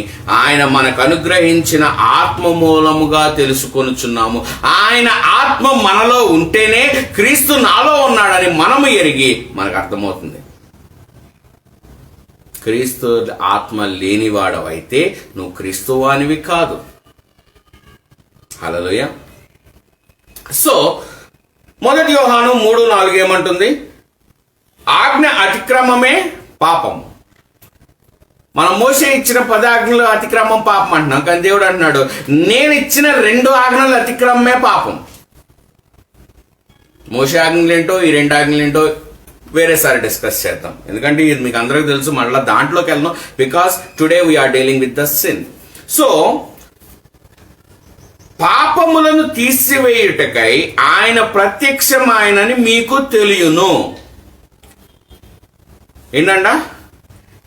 Speaker 1: ఆయన మనకు అనుగ్రహించిన ఆత్మ మూలముగా తెలుసుకొనుచున్నాము. ఆయన ఆత్మ మనలో ఉంటేనే క్రీస్తు నాలో ఉన్నాడని మనము ఎరిగి మనకు అర్థమవుతుంది. క్రీస్తు ఆత్మ లేనివాడవైతే నువ్వు క్రీస్తువానివి కాదు. హల్లెలూయా. సో 1 యోహాను 3:4 ఏమంటుంది? ఆజ్ఞ అతిక్రమమే పాపము. మనం మోసే ఇచ్చిన 10 ఆజ్ఞలు అతిక్రమం పాపం అంటున్నాం, కానీ దేవుడు అంటున్నాడు నేను ఇచ్చిన 2 ఆజ్ఞలు అతిక్రమమే పాపం. మోసే ఆజ్ఞలు ఏంటో, ఈ 2 ఆజ్ఞలు ఏంటో వేరేసారి డిస్కస్ చేద్దాం, ఎందుకంటే ఇది మీకు అందరికీ తెలుసు. మళ్ళీ దాంట్లోకి వెళ్ళను, because today we are dealing with the sin. So పాపములను తీసివేయుటకై ఆయన ప్రత్యక్షమాయనని మీకు తెలియను. ఏంటంట?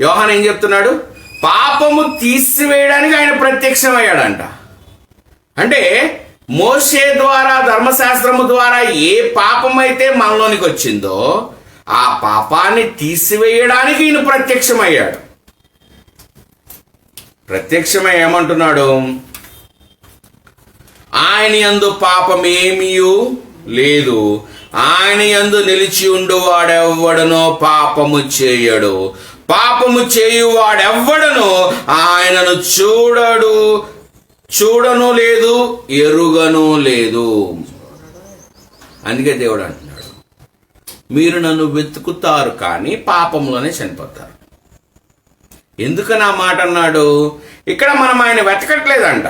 Speaker 1: యోహాను ఏం చెప్తున్నాడు? పాపము తీసివేయడానికి ఆయన ప్రత్యక్షమయ్యాడంట. అంటే మోషే ద్వారా, ధర్మశాస్త్రము ద్వారా ఏ పాపం అయితే మనలోనికి వచ్చిందో ఆ పాపాన్ని తీసివేయడానికి ఈయన ప్రత్యక్షమయ్యాడు. ప్రత్యక్షమై ఏమంటున్నాడు? ఆయన యందు పాపమేమీయూ లేదు, ఆయన యందు నిలిచి ఉండువాడెవ్వడనో పాపము చేయడు, పాపము చేయువాడెవ్వడనో ఆయనను చూడను లేదు, ఎరుగను లేదు. అందుకే దేవుడు అంటున్నాడు, మీరు నన్ను వెతుకుతారు కానీ పాపంలోనే చనిపోతారు. ఎందుకని ఆ మాట అన్నాడు? ఇక్కడ మనం ఆయన వెతకట్లేదంట.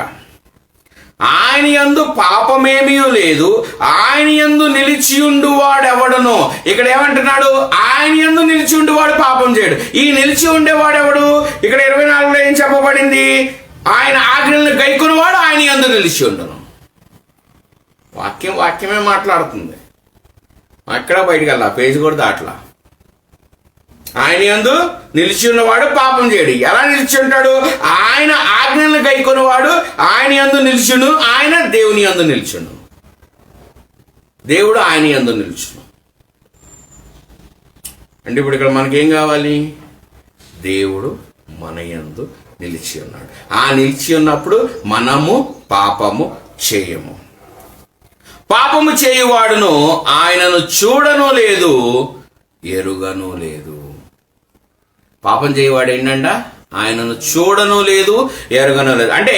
Speaker 1: ఆయన యందు పాపమేమీ లేదు, ఆయన యందు నిలిచియుండువాడెవడనో. ఇక్కడ ఏమంటున్నాడు? ఆయన యందు నిలిచియుండువాడు పాపం చేయడు. ఈ నిలిచి ఉండేవాడెవడు? ఇక్కడ 24లో ఏం చెప్పబడింది? ఆయన ఆజ్ఞలను గైకొనివాడు ఆయన యందు నిలిచి ఉండును. వాక్యమే మాట్లాడుతుంది. అక్కడ బయటికి వెళ్ళా, పేజీ కూడా దాట్లా. ఆయన యందు నిలిచి ఉన్నవాడు పాపం చేయడు. ఎలా నిలిచి ఉంటాడు? ఆయన ఆజ్ఞలను గైకొనివాడు ఆయన యందు నిలిచును, ఆయన దేవుని యందు నిలిచును. దేవుడు ఆయన యందు నిలిచును. అంటే ఇప్పుడు ఇక్కడ మనకేం కావాలి? దేవుడు మన యందు నిలిచి ఉన్నాడు. ఆ నిలిచి ఉన్నప్పుడు మనము పాపము చేయము. పాపము చేయువాడును ఆయనను చూడను లేదు, ఎరుగను లేదు. పాపం చేయవాడు ఏంటంట? ఆయనను చూడను లేదు, ఎరగను లేదు. అంటే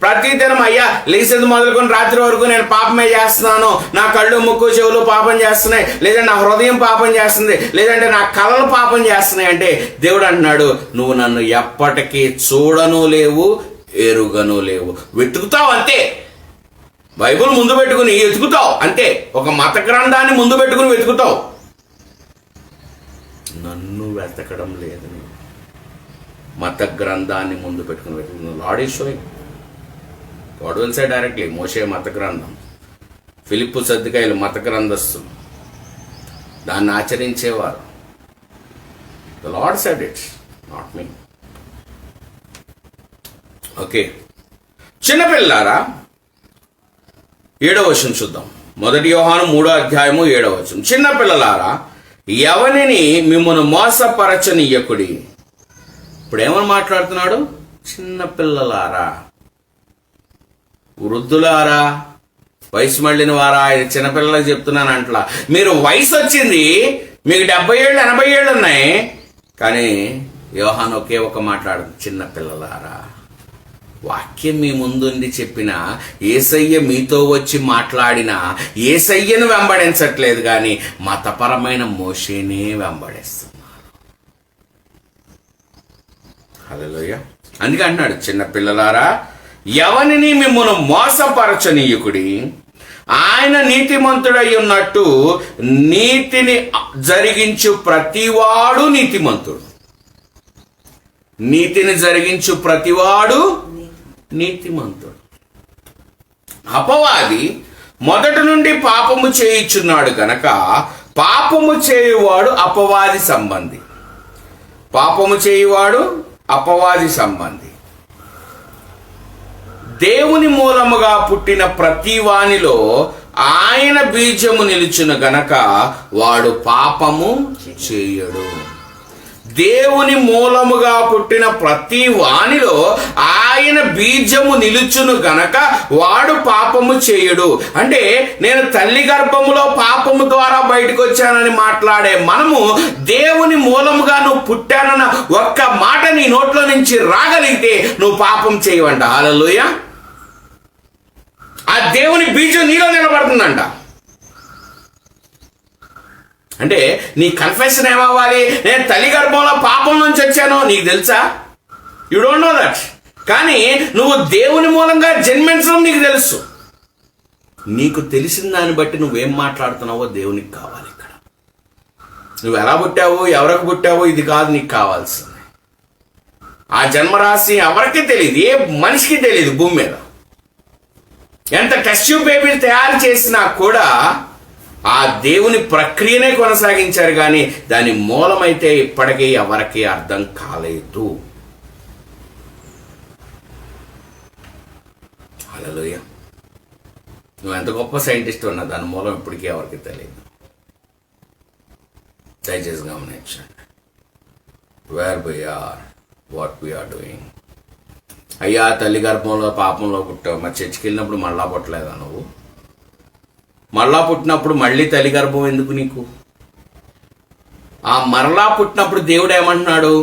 Speaker 1: ప్రతిదినం అయ్యా లేచేది మొదలుకొని రాత్రి వరకు నేను పాపమే చేస్తున్నాను, నా కళ్ళు ముక్కు చెవులు పాపం చేస్తున్నాయి, లేదంటే నా హృదయం పాపం చేస్తుంది, లేదంటే నా కళలు పాపం చేస్తున్నాయి అంటే దేవుడు అంటున్నాడు, నువ్వు నన్ను ఎప్పటికీ చూడను లేవు, ఎరుగను లేవు. వెతుకుతావు అంతే, బైబుల్ ముందు పెట్టుకుని వెతుకుతావు అంతే, ఒక మత గ్రంథాన్ని ముందు పెట్టుకుని వెతుకుతావు, నన్ను వెతకడం లేదు. మత గ్రంథాన్ని ముందు పెట్టుకుని వెతుకుతున్నావు. Lord is showing, God will say directly, మోషే మత గ్రంథం, ఫిలిప్పు సద్దుకాయలు మత గ్రంథస్థులు, దాన్ని ఆచరించేవారు. The lord said it, not me. Okay, చిన్నపిల్లారా 7వ వచనం చూద్దాం. 1 యోహాను 3వ అధ్యాయము 7వ వచనం. చిన్నపిల్లలారా ఎవరిని మిమ్మల్ని మోసపరచనీయకుడి. ఇప్పుడు ఏమని మాట్లాడుతున్నాడు? చిన్నపిల్లలారా, వృద్ధులారా, వయసు మళ్ళిన వారా, ఇది చిన్నపిల్లలకు చెప్తున్నాను అంటలా. మీరు వయసు వచ్చింది, మీకు 70 ఏళ్ళు 80 ఏళ్ళు ఉన్నాయి, కానీ యోహాను ఒకే ఒక మాట్లాడు, చిన్నపిల్లలారా. వాక్యం మీ ముందుండి చెప్పిన, యేసయ్య మీతో వచ్చి మాట్లాడిన యేసయ్యను వెంబడించట్లేదు, కానీ మతపరమైన మోషేనే వెంబడిస్తున్నారు. హల్లెలూయా. అందుకే అంటున్నాడు, చిన్నపిల్లలారా ఎవరిని మిమ్మల్ని మోసపరచనీయకుడి, ఆయన నీతిమంతుడై ఉన్నట్టు నీతిని జరిగించు ప్రతివాడు నీతిమంతుడు. నీతిని జరిగించు ప్రతివాడు నీతిమంతుడు. అపవాది మొదటి నుండి పాపము చేయుచున్నాడు గనక పాపము చేయువాడు అపవాది సంబంధి. పాపము చేయువాడు అపవాది సంబంధి. దేవుని మూలముగా పుట్టిన ప్రతి వానిలో ఆయన బీజము నిలుచును గనక వాడు పాపము చేయడు. దేవుని మూలముగా పుట్టిన ప్రతి వానిలో ఆయన బీజము నిలుచును గనక వాడు పాపము చేయడు. అంటే నేను తల్లి గర్భములో పాపము ద్వారా బయటకు వచ్చానని మాట్లాడే మనము, దేవుని మూలముగా నువ్వు పుట్టానన్న ఒక్క మాట నీ నోట్లో నుంచి రాగలిగితే నువ్వు పాపం చేయవంట. హల్లెలూయా. ఆ దేవుని బీజం నీలో నిలబడుతుందంట. అంటే నీ కన్ఫెషన్ ఏమవ్వాలి? నేను తల్లి గర్భంలో పాపం నుంచి వచ్చాను, నీకు తెలుసా? You don't know that. కానీ నువ్వు దేవుని మూలంగా జన్మించడం నీకు తెలుసు. నీకు తెలిసిన దాన్ని బట్టి నువ్వేం మాట్లాడుతున్నావో దేవునికి కావాలి. ఇక్కడ నువ్వు ఎలా పుట్టావో, ఎవరికి పుట్టావో ఇది కాదు నీకు కావాల్సింది. ఆ జన్మరాశి ఎవరికి తెలియదు, ఏ మనిషికి తెలియదు భూమి మీద. ఎంత టెస్ట్ ట్యూబ్ బేబీలు తయారు చేసినా కూడా ఆ దేవుని ప్రక్రియనే కొనసాగించారు, కానీ దాని మూలమైతే ఇప్పటికీ ఎవరికి అర్థం కాలేదు. హల్లెలూయా. నువ్వు ఎంత గొప్ప సైంటిస్ట్ ఉన్నా దాని మూలం ఇప్పటికీ ఎవరికి తెలియదు. దయచేసి గమనించండి. Where we are, what we are doing. అయ్యా తల్లి గర్భంలో పాపంలో పుట్టావు, మరి చర్చికి వెళ్ళినప్పుడు మళ్ళా పుట్టలేదా నువ్వు? మరలా పుట్టినప్పుడు మళ్ళీ తల్లి గర్భం ఎందుకు నీకు? ఆ మరలా పుట్టినప్పుడు దేవుడు ఏమంటున్నాడు?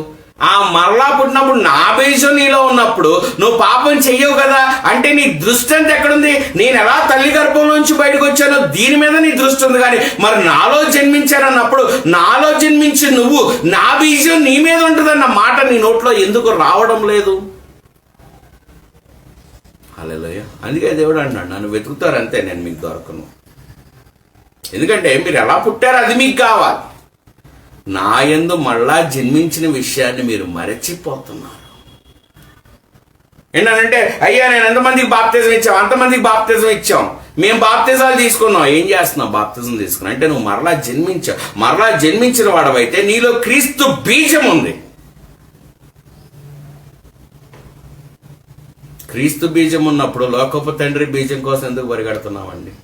Speaker 1: ఆ మరలా పుట్టినప్పుడు నా బీజం నీలో ఉన్నప్పుడు నువ్వు పాపం చెయ్యవు కదా. అంటే నీ దృష్టి అంతా ఎక్కడుంది? నేను ఎలా తల్లి గర్భంలోంచి బయటకు వచ్చానో దీని మీద నీ దృష్టి ఉంది, కానీ మరి నాలో జన్మించానన్నప్పుడు నాలో జన్మించి నువ్వు, నా బీజం నీ మీద ఉంటుందన్న మాట నీ నోట్లో ఎందుకు రావడం లేదు? హల్లెలూయా. అందుకే దేవుడు అంటున్నాడు, నన్ను వెతుకుతారంతే, నేను మీకు దొరకను. ఎందుకంటే మీరు ఎలా పుట్టారో అది మీకు కావాలి. నా యందు మళ్ళా జన్మించిన విషయాన్ని మీరు మరచిపోతున్నారు. ఏంటంటే అయ్యా నేను ఎంతమందికి బాప్తిజం ఇచ్చాం, అంతమందికి బాప్తిజం ఇచ్చాం, మేము బాప్తిజాలు తీసుకున్నాం. ఏం చేస్తున్నావు? బాప్తిజం తీసుకున్నావు అంటే నువ్వు మరలా జన్మించావు. మరలా జన్మించిన వాడవైతే నీలో క్రీస్తు బీజం ఉంది. క్రీస్తు బీజం ఉన్నప్పుడు లోకపు తండ్రి బీజం కోసం ఎందుకు పరిగెడుతున్నామండి?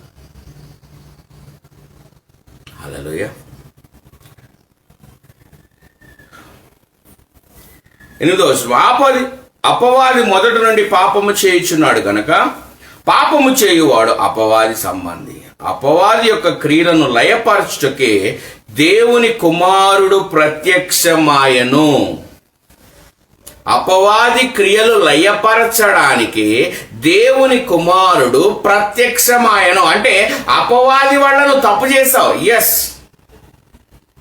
Speaker 1: హల్లెలూయా. 8వ వచనం. అపవాది మొదటి నుండి పాపము చేయుచున్నాడు గనక పాపము చేయువాడు అపవాది సంబంధి. అపవాది యొక్క క్రియలను లయపరచుటకే దేవుని కుమారుడు ప్రత్యక్షమాయను. అపవాది క్రియలు లయపరచడానికి దేవుని కుమారుడు ప్రత్యక్షమాయను. అంటే అపవాది వల్ల నువ్వు తప్పు చేశావు. ఎస్,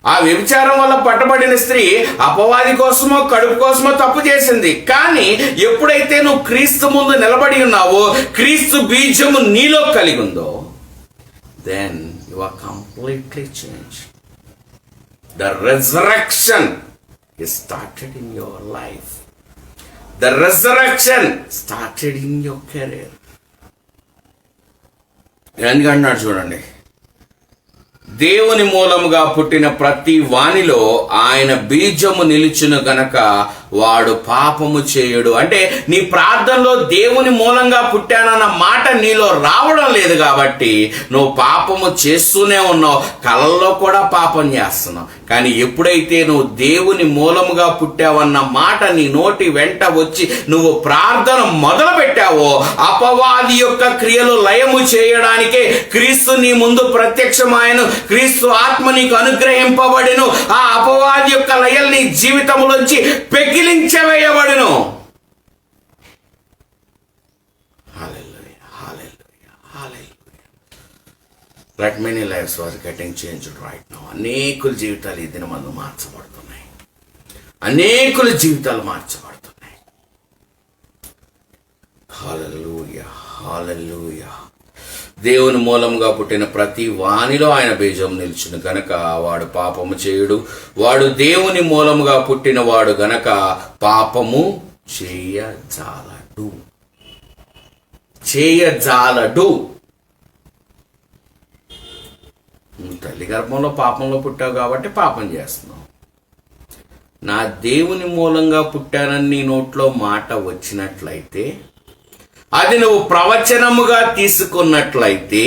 Speaker 1: ఆ వ్యభిచారం వల్ల పట్టబడిన స్త్రీ అపవాది కోసమో కడుపు కోసమో తప్పు చేసింది. కానీ ఎప్పుడైతే నువ్వు క్రీస్తు ముందు నిలబడి ఉన్నావో, క్రీస్తు బీజము నీలో కలిగి ఉందో, then you are completely change. The resurrection is started in your life. The resurrection started in your career. ఎందుకంటున్నాడు చూడండి, దేవుని మూలముగా పుట్టిన ప్రతి వానిలో ఆయన బీజము నిలుచును గనక వాడు పాపము చేయడు. అంటే నీ ప్రార్థనలో దేవుని మూలంగా పుట్టానన్న మాట నీలో రావడం లేదు కాబట్టి నువ్వు పాపము చేస్తూనే ఉన్నావు, కళ్ళల్లో కూడా పాపం చేస్తున్నావు. కానీ ఎప్పుడైతే నువ్వు దేవుని మూలముగా పుట్టావన్న మాట నీ నోటి వెంట వచ్చి నువ్వు ప్రార్థన మొదలు పెట్టావో, అపవాది యొక్క క్రియలు లయము చేయడానికే క్రీస్తు నీ ముందు ప్రత్యక్షమాయను, క్రీస్తు ఆత్మ నీకు అనుగ్రహింపబడిను, ఆ అపవాది యొక్క లయలు నీ జీవితంలోంచి పెకిలించవేయబడును. Like many lives were getting changed right now. అనేకుల జీవితాలు ఈ దినమందు మార్చబడుతున్నాయి. అనేకుల జీవితాలు మార్చబడుతున్నాయి. హల్లెలూయా, హల్లెలూయా. దేవుని మూలంగా పుట్టిన ప్రతి వానిలో ఆయన బీజం నిలిచిన గనక వాడు పాపము చేయుడు. వాడు దేవుని మూలముగా పుట్టిన వాడు గనక పాపము చేయజాలడు. తల్లి గర్భంలో పాపంలో పుట్టావు కాబట్టి పాపం చేస్తున్నావు. నా దేవుని మూలంగా పుట్టానని నీ నోట్లో మాట వచ్చినట్లయితే, అది నువ్వు ప్రవచనముగా తీసుకున్నట్లయితే,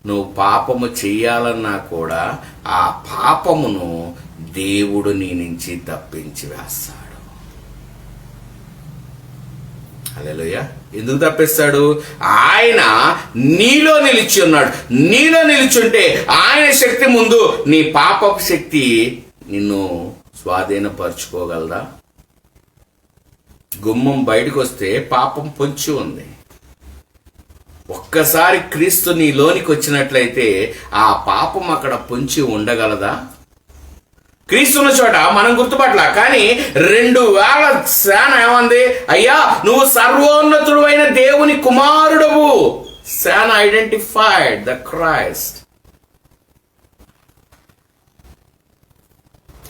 Speaker 1: నువ్వు పాపము చెయ్యాలన్నా కూడా ఆ పాపమును దేవుడు నీ నుంచి తప్పించి వేస్తాడు. హల్లెలూయా. ఎందుకు తప్పిస్తాడు? ఆయన నీలో నిలిచి ఉన్నాడు. నీలో నిలిచుంటే ఆయన శక్తి ముందు నీ పాపపు శక్తి నిన్ను స్వాధీనపరుచుకోగలదా? గుమ్మం బయటకు వస్తే పాపం పొంచి ఉంది. ఒక్కసారి క్రీస్తు నీలోనికి వచ్చినట్లయితే ఆ పాపం అక్కడ పొంచి ఉండగలదా? క్రీస్తున్న చోట మనం గుర్తుపట్ల. కానీ 2000 సేన ఏమంది? అయ్యా, నువ్వు సర్వోన్నతుడు అయిన దేవుని కుమారుడవు. సేన identified the Christ.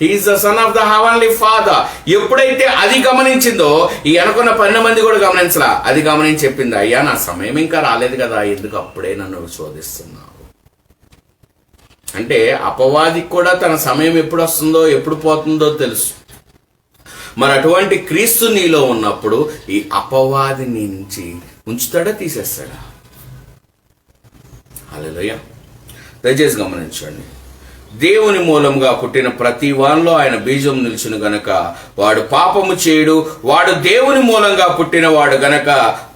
Speaker 1: He is the son of the heavenly father. ఎప్పుడైతే అది గమనించిందో, ఈ అనుకున్న 12 మంది కూడా గమనించలా. అది గమనించి చెప్పింది, అయ్యా నా సమయం ఇంకా రాలేదు కదా, ఎందుకు అప్పుడే నన్ను శోధిస్తున్నావు? అంటే అపవాదికి కూడా తన సమయం ఎప్పుడు వస్తుందో ఎప్పుడు పోతుందో తెలుసు. మరి అటువంటి క్రీస్తు నీలో ఉన్నప్పుడు ఈ అపవాది నీ నుంచి ఉంచుతాడా, తీసేస్తాడా? హల్లెలూయా. దయచేసి గమనించండి, దేవుని మూలంగా పుట్టిన ప్రతి వానిలో ఆయన బీజం నిలుచును గనక వాడు పాపము చేయడు. వాడు దేవుని మూలంగా పుట్టిన వాడు గనక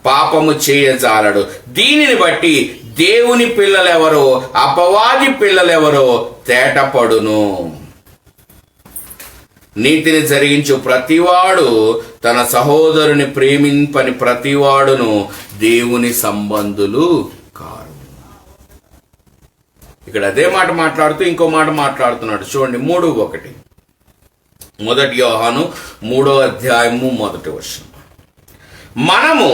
Speaker 1: పాపము చేయజాలడు. దీనిని బట్టి దేవుని పిల్లలెవరో అపవాది పిల్లలెవరో తేటపడును. నీతిని జరిగించు ప్రతివాడు తన సహోదరుని ప్రేమింపని ప్రతివాడును దేవుని సంబంధులు కారు. ఇక్కడ అదే మాట మాట్లాడుతూ ఇంకో మాట మాట్లాడుతున్నాడు. చూడండి 3:1. 1 యోహాను 3:1. మనము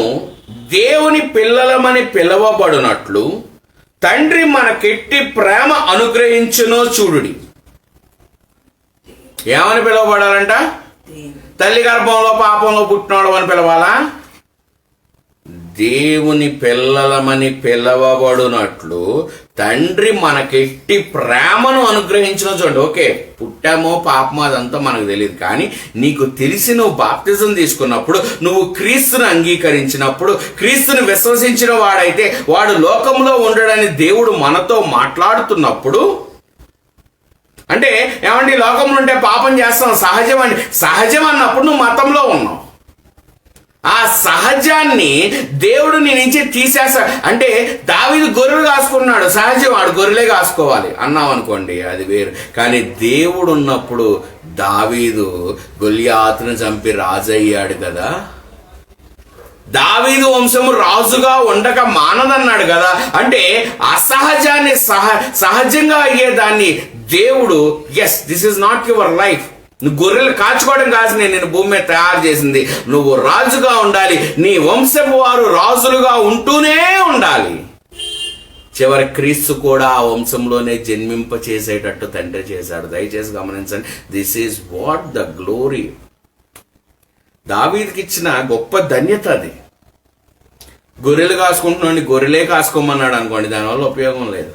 Speaker 1: దేవుని పిల్లలమని పిలవబడినట్లు తండ్రి మనకెట్టి ప్రేమ అనుగ్రహించునో చూడుడి. ఏమని పిలవబడాలంట? తల్లి గర్భంలో పాపంలో పుట్టినోడు అని పిలవాలా? దేవుని పిల్లలమని పిలవబడినట్లు తండ్రి మనకెట్టి ప్రేమను అనుగ్రహించిన. చూడండి, ఓకే, పుట్టామో పాపమో అదంతా మనకు తెలియదు. కానీ నీకు తెలిసి నువ్వు బాప్తిజం తీసుకున్నప్పుడు, నువ్వు క్రీస్తుని అంగీకరించినప్పుడు, క్రీస్తుని విశ్వసించిన వాడైతే వాడు లోకంలో ఉండడని దేవుడు మనతో మాట్లాడుతున్నప్పుడు, అంటే ఏమండి లోకంలో ఉంటే పాపం చేస్తాం సహజం అండి. సహజం అన్నప్పుడు నువ్వు మతంలో ఉన్నావు. ఆ సహజాన్ని దేవుడు నీ నుంచి తీసేస్తాడు. అంటే దావీదు గొర్రెలు కాసుకున్నాడు, సహజం, వాడు గొర్రెలే కాసుకోవాలి అన్నాం అనుకోండి, అది వేరు. కానీ దేవుడు ఉన్నప్పుడు దావీదు గొల్యాతును చంపి రాజు అయ్యాడు కదా. దావీదు వంశము రాజుగా ఉండక మానదన్నాడు కదా. అంటే అసహజాన్ని సహజంగా అయ్యేదాన్ని దేవుడు, yes this is not your life, నువ్వు గొర్రెలు కాచుకోవడం కాదు నేను భూమి మీద తయారు చేసింది, నువ్వు రాజుగా ఉండాలి, నీ వంశపు వారు రాజులుగా ఉంటూనే ఉండాలి. చివరి క్రీస్తు కూడా ఆ వంశంలోనే జన్మింప చేసేటట్టు తండ్రి చేశాడు. దయచేసి గమనించండి, this is what the glory. దావీదుకి ఇచ్చిన గొప్ప ధన్యత అది. గొర్రెలు కాసుకుంటున్నాండి, గొర్రెలే కాసుకోమన్నాడు అనుకోండి, దానివల్ల ఉపయోగం లేదు.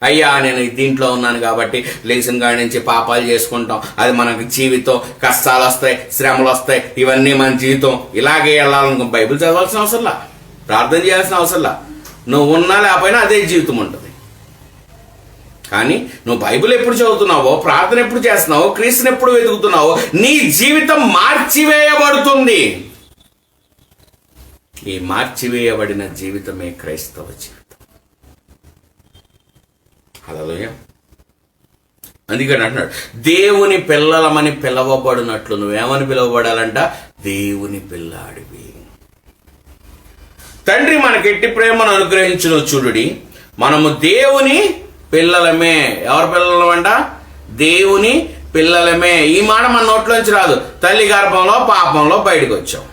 Speaker 1: అయ్యా నేను దీంట్లో ఉన్నాను కాబట్టి లేచిన కాడి నుంచి పాపాలు చేసుకుంటాం, అది మనకు జీవితం, కష్టాలు వస్తాయి, శ్రమలు వస్తాయి, ఇవన్నీ మన జీవితం, ఇలాగే వెళ్ళాలనుకో బైబిల్ చదవాల్సిన అవసరంలా, ప్రార్థన చేయాల్సిన అవసరంలా. నువ్వు ఉన్నా లేకపోయినా అదే జీవితం ఉంటుంది. కానీ నువ్వు బైబిల్ ఎప్పుడు చదువుతున్నావో, ప్రార్థన ఎప్పుడు చేస్తున్నావో, క్రీస్తుని ఎప్పుడు వెతుకుతున్నావో, నీ జీవితం మార్చివేయబడుతుంది. ఈ మార్చివేయబడిన జీవితమే క్రైస్తవ జీవితం. హల్లెలూయా. అందుకని అంటున్నాడు, దేవుని పిల్లలమని పిలవబడినట్లు నువ్వేమని పిలువబడాలంట? దేవుని పిల్లాడివి. తండ్రి మనకెట్టి ప్రేమను అనుగ్రహించును చూడుడి, మనము దేవుని పిల్లలమే. ఎవరి పిల్లలమంట? దేవుని పిల్లలమే. ఈ మాట మన నోట్లోంచి రాదు, తల్లి గర్భంలో పాపంలో బయటకు వచ్చాం.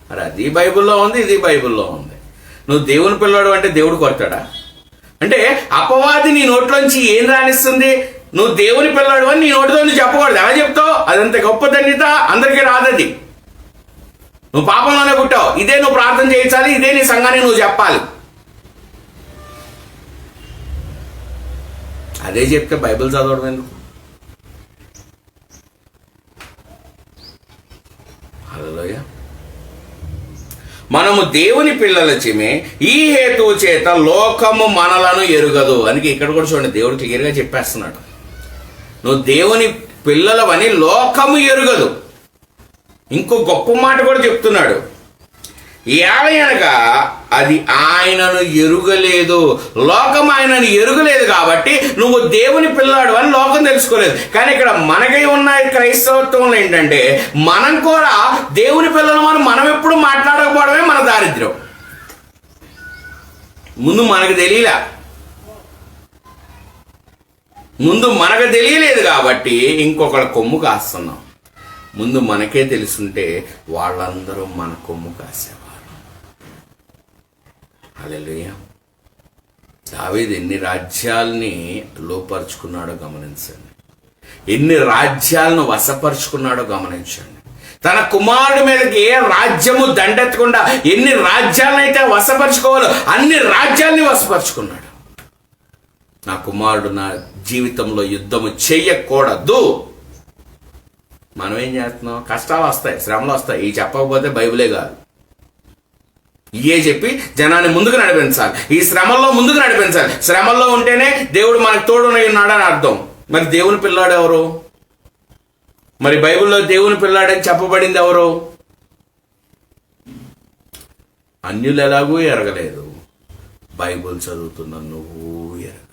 Speaker 1: మరి అది బైబిల్లో ఉంది, ఇది బైబిల్లో ఉంది. నువ్వు దేవుని పిల్లడు అంటే దేవుడు కొడతాడా? అంటే అపవాది నీ నోట్లోంచి ఏం రానిస్తుంది? నువ్వు దేవుని పిల్లడు అని నీ నోటితో నువ్వు చెప్పకూడదు. ఎలా చెప్తావు? అదంత గొప్ప ధన్యత అందరికీ రాదది. నువ్వు పాపంలోనే పుట్టావు, ఇదే నువ్వు ప్రార్థన చేయించాలి, ఇదే నీ సంఘాన్ని నువ్వు చెప్పాలి. అదే చెప్తే బైబిల్ చదవడం ఎందుకు? హల్లెలూయా. మనము దేవుని పిల్లలచిమే, ఈ హేతువు చేత లోకము మనలను ఎరుగదు. అందుకే ఇక్కడ కూడా చూడండి, దేవుడు క్లియర్గా చెప్పేస్తున్నాడు, నువ్వు దేవుని పిల్లలవని లోకము ఎరుగదు. ఇంకో గొప్ప మాట కూడా చెప్తున్నాడు, ఏలయనగా అది ఆయనను ఎరుగలేదు. లోకం ఆయనను ఎరుగలేదు కాబట్టి నువ్వు దేవుని పిల్లాడు అని లోకం తెలుసుకోలేదు. కానీ ఇక్కడ మనకై ఉన్న క్రైస్తవత్వంలో ఏంటంటే, మనం కూడా దేవుని పిల్లలు అని మనం ఎప్పుడు మాట్లాడకపోవడమే మన దారిద్ర్యం. ముందు మనకు తెలియలేదు కాబట్టి ఇంకొకళ్ళ కొమ్ము కాస్తున్నాం. ముందు మనకే తెలుసుంటే వాళ్ళందరూ మన కొమ్ము కాసేవారు. హల్లెలూయా. దావీదు ఎన్ని రాజ్యాల్ని లోపరుచుకున్నాడో గమనించండి, ఎన్ని రాజ్యాలను వశపరుచుకున్నాడో గమనించండి. తన కుమారుడి మీదకి ఏ రాజ్యము దండెత్తకుండా ఎన్ని రాజ్యాలనైతే వశపరుచుకోవాలో అన్ని రాజ్యాల్ని వశపరుచుకున్నాడు. నా కుమారుడు నా జీవితంలో యుద్ధము చెయ్యకూడదు. మనం ఏం చేస్తున్నాం? కష్టాలు వస్తాయి, శ్రమలు వస్తాయి, ఇవి చెప్పకపోతే బైబిలే కాదు. ఇవే చెప్పి జనాన్ని ముందుకు నడిపించాలి, ఈ శ్రమల్లో ముందుకు నడిపించాలి. శ్రమల్లో ఉంటేనే దేవుడు మనకు తోడునై ఉన్నాడని అర్థం. మరి దేవుని పిల్లాడు ఎవరు? మరి బైబిల్లో దేవుని పిల్లాడని చెప్పబడింది ఎవరు? అన్యులు ఎలాగూ ఎరగలేదు, బైబిల్ చదువుతున్న నువ్వు ఎరగలేదు.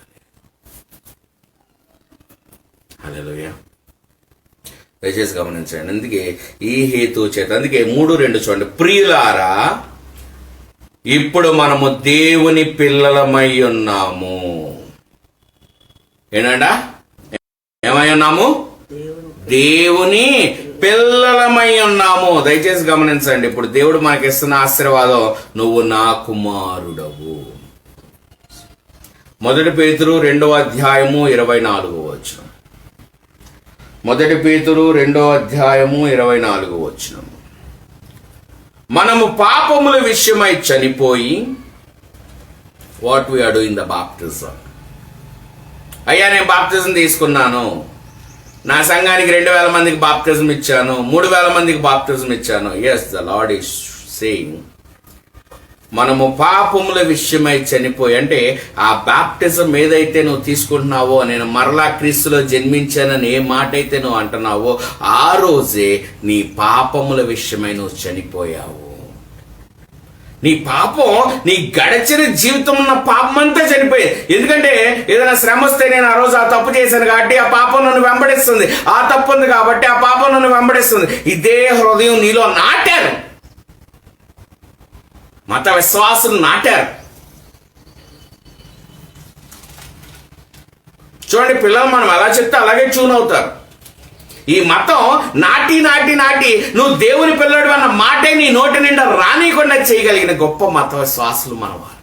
Speaker 1: హల్లెలూయా. దయచేసి గమనించండి. అందుకే ఈ హేతు చేత, అందుకే 3:2 చూడండి, ప్రియులారా ఇప్పుడు మనము దేవుని పిల్లలమై ఉన్నాము. ఏంటంట? ఏమై ఉన్నాము? దేవుని పిల్లలమై ఉన్నాము. దయచేసి గమనించండి. ఇప్పుడు దేవుడు మనకిస్తున్న ఆశీర్వాదం, నువ్వు నా కుమారుడవు. 1 పేతురు 2వ అధ్యాయము 24వ వచనం. 1 పేతురు 2వ అధ్యాయము 24వ వచనం. మనము పాపముల విషయమై చనిపోయి, what we are doing the baptism. అయ్యా నేను బాప్టిజం తీసుకున్నాను, నా సంఘానికి 2000 మందికి బాప్టిజం ఇచ్చాను, 3000 మందికి బాప్టిజం ఇచ్చాను. Yes, the lord is saying, మనము పాపముల విషయమై చనిపోయి, అంటే ఆ బాప్టిజం ఏదైతే నువ్వు తీసుకుంటున్నావో, నేను మరలా క్రీస్తులో జన్మించానని ఏ మాట అయితే నువ్వు అంటున్నావో, ఆ రోజే నీ పాపముల విషయమై నువ్వు చనిపోయావు. నీ పాపం, నీ గడిచిన జీవితం ఉన్న పాపం అంతా చనిపోయింది. ఎందుకంటే ఏదైనా శ్రమ వస్తే నేను ఆ రోజు ఆ తప్పు చేశాను కాబట్టి ఆ పాపం నన్ను వెంబడిస్తుంది, ఆ తప్పు ఉంది కాబట్టి ఆ పాపం నన్ను వెంబడిస్తుంది. ఇదే హృదయం నీలో నాటారు, మత విశ్వాసులు నాటారు. చూడండి, పిల్లలు మనం ఎలా చెప్తే అలాగే ట్యూన్ అవుతారు. ఈ మతం నాటి నాటి నాటి నువ్వు దేవుని పిల్లడు అన్న మాటే నీ నోటి నిండా రానికుండా చేయగలిగిన గొప్ప మత విశ్వాసులు మనవారు.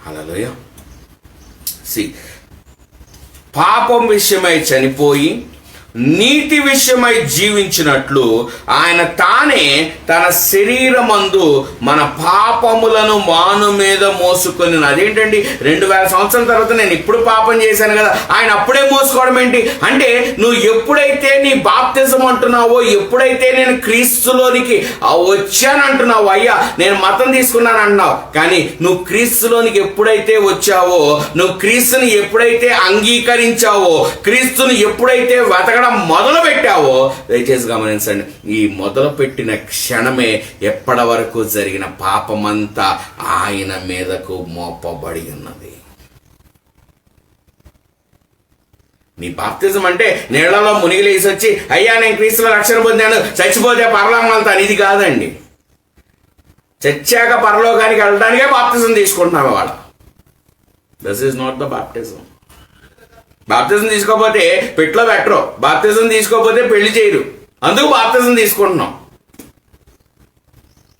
Speaker 1: హల్లెలూయా. పాపం విషయమై చనిపోయి నీతి విషయమై జీవించినట్లు ఆయన తానే తన శరీరమందు మన పాపములను మాను మీద మోసుకొని. అదేంటండి, 2000 సంవత్సరాల తర్వాత నేను ఇప్పుడు పాపం చేశాను కదా, ఆయన అప్పుడే మోసుకోవడం ఏంటి అంటే, నువ్వు ఎప్పుడైతే నీ బాప్తిజం అంటున్నావో, ఎప్పుడైతే నేను క్రీస్తులోనికి వచ్చానంటున్నావు, అయ్యా నేను మతం తీసుకున్నాను అంటున్నావు, కానీ నువ్వు క్రీస్తులోనికి ఎప్పుడైతే వచ్చావో, నువ్వు క్రీస్తుని ఎప్పుడైతే అంగీకరించావో, క్రీస్తుని ఎప్పుడైతే వెతకడం మొదలు పెట్టావో, దయచేసి గమనించండి, ఈ మొదలు పెట్టిన క్షణమే ఎప్పటి వరకు జరిగిన పాపమంతా ఆయన మీదకు మోపబడి ఉన్నది. నీ బాప్తిజం అంటే నీళ్లలో మునిగిలేసి వచ్చి అయ్యా నేను క్రీస్తులో రక్షణ పొందాను, చచ్చిపోతే పరలోకం వెళ్తాను, ఇది కాదండి. చచ్చాక పరలోకానికి వెళ్ళడానికే బాప్తిజం తీసుకుంటున్నాము వాడు. This is not the baptism. బాప్తిజం తీసుకోకపోతే పెట్లో పెట్టరు, బాప్తిజం తీసుకోకపోతే పెళ్లి చేయరు, అందుకు బాప్తిజం తీసుకుంటున్నాం.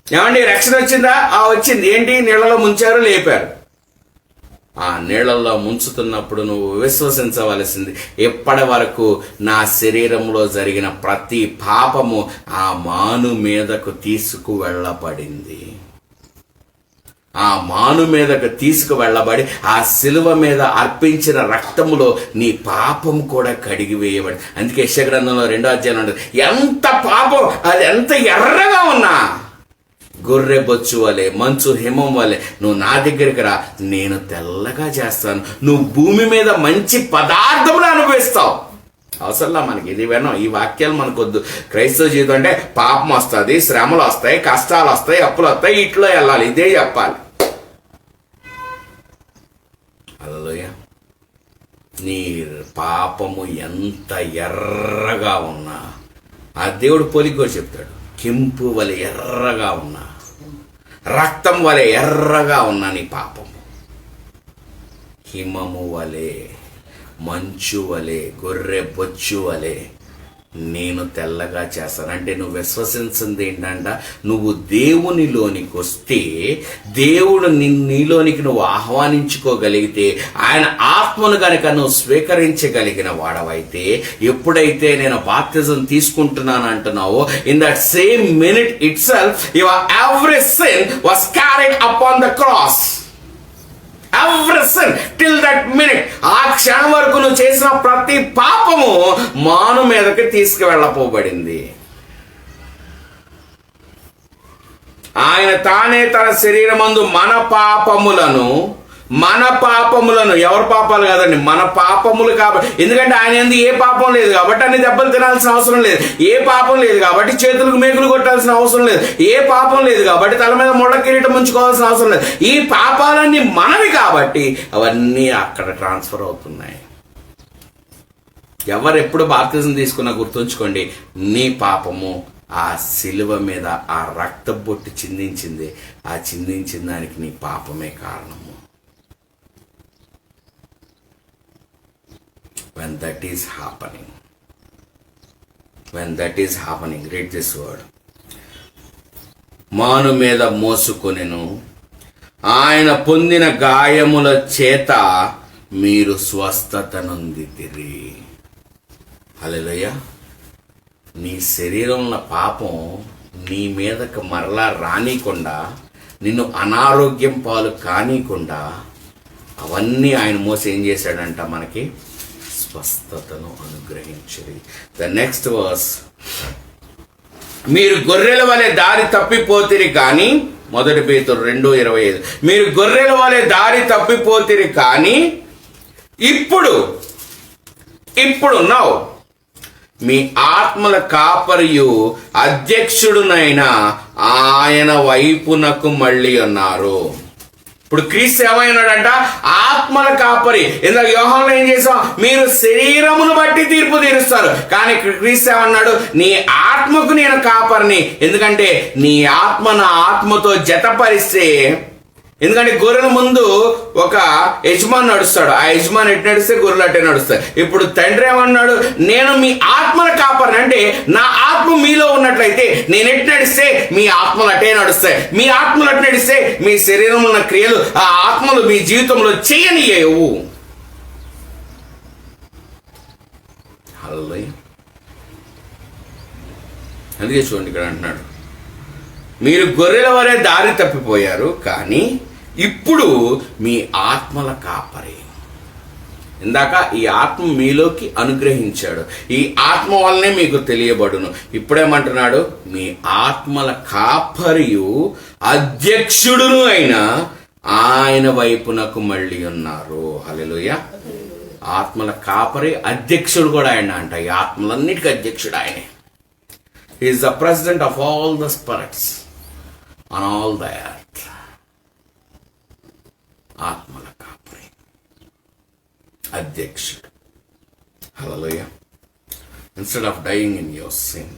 Speaker 1: ఏమండి, రక్షణ వచ్చిందా? వచ్చింది. ఏంటి? నీళ్లలో ముంచారు, లేపారు. ఆ నీళ్లలో ముంచుతున్నప్పుడు నువ్వు విశ్వసించవలసింది, ఎప్పటి వరకు నా శరీరంలో జరిగిన ప్రతి పాపము ఆ మాను మీదకు తీసుకువెళ్ళబడింది. ఆ మాను మీదకు తీసుకువెళ్ళబడి ఆ శిలువ మీద అర్పించిన రక్తములో నీ పాపం కూడా కడిగివేయబడి. అందుకే యెషయా గ్రంథంలో 2వ అధ్యాయం ఉంటుంది, ఎంత పాపం అది ఎంత ఎర్రగా ఉన్నా గొర్రె బొచ్చు వలె, మంచు హిమం వలె నువ్వు నా దగ్గరికి రా, నేను తెల్లగా చేస్తాను. నువ్వు భూమి మీద మంచి పదార్థములు అనుభవిస్తావు. అవసరంలా మనకి ఇది వినం, ఈ వాక్యాలు మనకొద్దు. క్రైస్తవ జీవితం అంటే పాపం వస్తుంది, శ్రమలు వస్తాయి, కష్టాలు వస్తాయి, అప్పులు వస్తాయి, ఇట్లో వెళ్ళాలి, ఇదే చెప్పాలి. హల్లెలూయా. నీ పాపము ఎంత ఎర్రగా ఉన్నా, ఆ దేవుడు పోలికో చెప్తాడు, కెంపు వలె ఎర్రగా ఉన్నా, రక్తం వలె ఎర్రగా ఉన్నా నీ పాపము, హిమము వలె, మంచు వలె, గొర్రె బొచ్చు వలె నేను తెల్లగా చేస్తాను. అంటే నువ్వు విశ్వసించింది ఏంటంట, నువ్వు దేవునిలోనికి వస్తే, దేవుడు నీలోనికి నువ్వు ఆహ్వానించుకోగలిగితే, ఆయన ఆత్మను కనుక నువ్వు స్వీకరించగలిగిన వాడవైతే, ఎప్పుడైతే నేను బాప్తిజం తీసుకుంటున్నాను అంటున్నావో, in that same minute itself your every sin was carried upon the cross. Every sin till that minute, ఆ క్షణం వరకు నువ్వు చేసిన ప్రతి పాపము మాను మీదకి తీసుకువెళ్ళపోబడింది. ఆయన తానే తన శరీరమందు మన పాపములను ఎవరి పాపాలు కాదండి, మన పాపములు కాబట్టి. ఎందుకంటే ఆయన ఎందు ఏ పాపం లేదు కాబట్టి అన్ని దెబ్బలు తినాల్సిన అవసరం లేదు, ఏ పాపం లేదు కాబట్టి చేతులకు మేకులు కొట్టాల్సిన అవసరం లేదు, ఏ పాపం లేదు కాబట్టి తల మీద ముళ్ళ కిరీటం ఉంచుకోవాల్సిన అవసరం లేదు. ఈ పాపాలన్నీ మనవి కాబట్టి అవన్నీ అక్కడ ట్రాన్స్ఫర్ అవుతున్నాయి. ఎవరెప్పుడు బాప్తిజం తీసుకున్నా గుర్తుంచుకోండి, నీ పాపము ఆ శిలువ మీద ఆ రక్త బొట్టు చిందించింది, ఆ చిందించిన దానికి నీ పాపమే కారణము. When that is happening, read this word. మాను మీద మోసుకొనెను, ఆయన పొందిన గాయముల చేత మీరు స్వస్థత నొందితిరి. హల్లెలూయా. నీ శరీరంలో పాపం నీ మీదకు మరలా రానికుండా, నిన్ను అనారోగ్యం పాలు కానికుండా అవన్నీ ఆయన మోసి ఏం చేశాడంట, మనకి స్వస్థతను అనుగ్రహించరి. ద నెక్స్ట్ వర్స్, మీరు గొర్రెల వలె దారి తప్పిపోతిరి కానీ, 1 పేతురు 2:25, మీరు గొర్రెల వలె దారి తప్పిపోతిరి కానీ ఇప్పుడు నౌ మీ ఆత్మల కాపరియు అధ్యక్షుడునైన ఆయన వైపునకు మళ్ళీ అన్నారు. ఇప్పుడు క్రీస్తు ఏమైనాడంట? ఆత్మల కాపరి. ఇందాక యోహానులో ఏం చేసాం? మీరు శరీరమును బట్టి తీర్పు తీరుస్తారు. కానీ క్రీస్తు ఏమన్నాడు? నీ ఆత్మకు నేను కాపరిని. ఎందుకంటే నీ ఆత్మ నా ఆత్మతో జతపరిస్తే, ఎందుకంటే గొర్రెల ముందు ఒక యజమాని నడుస్తాడు, ఆ యజమాని ఎటు నడిస్తే గొర్రెలు అట్టే నడుస్తాయి. ఇప్పుడు తండ్రి ఏమన్నాడు? నేను మీ ఆత్మల కాపరిని. అంటే నా ఆత్మ మీలో ఉన్నట్లయితే నేను ఎటు నడిస్తే మీ ఆత్మలు అట్టే నడుస్తాయి. మీ ఆత్మలు అటు నడిస్తే మీ శరీరంలో ఉన్న క్రియలు ఆ ఆత్మలు మీ జీవితంలో చేయనియవు. హల్లెలూయా. అందుకే చూడండి, ఇక్కడ అంటున్నాడు, మీరు గొర్రెల వరే దారి తప్పిపోయారు, కానీ ఇప్పుడు మీ ఆత్మల కాపరి. ఇందాక ఈ ఆత్మ మీలోకి అనుగ్రహించాడు, ఈ ఆత్మ వల్లనే మీకు తెలియబడును. ఇప్పుడేమంటున్నాడు? మీ ఆత్మల కాపరియు అధ్యక్షుడును అయిన ఆయన వైపునకు మళ్ళీ ఉన్నారు. హల్లెలూయా. ఆత్మల కాపరి, అధ్యక్షుడు కూడా ఆయన అంట. ఈ ఆత్మలన్నిటికీ అధ్యక్షుడు ఆయనే. He is the president of all the spirits on all the earth. ఆత్మల కాపరి, అధ్యక్షుడు. హల్లెలూయా. Instead of dying in your sin,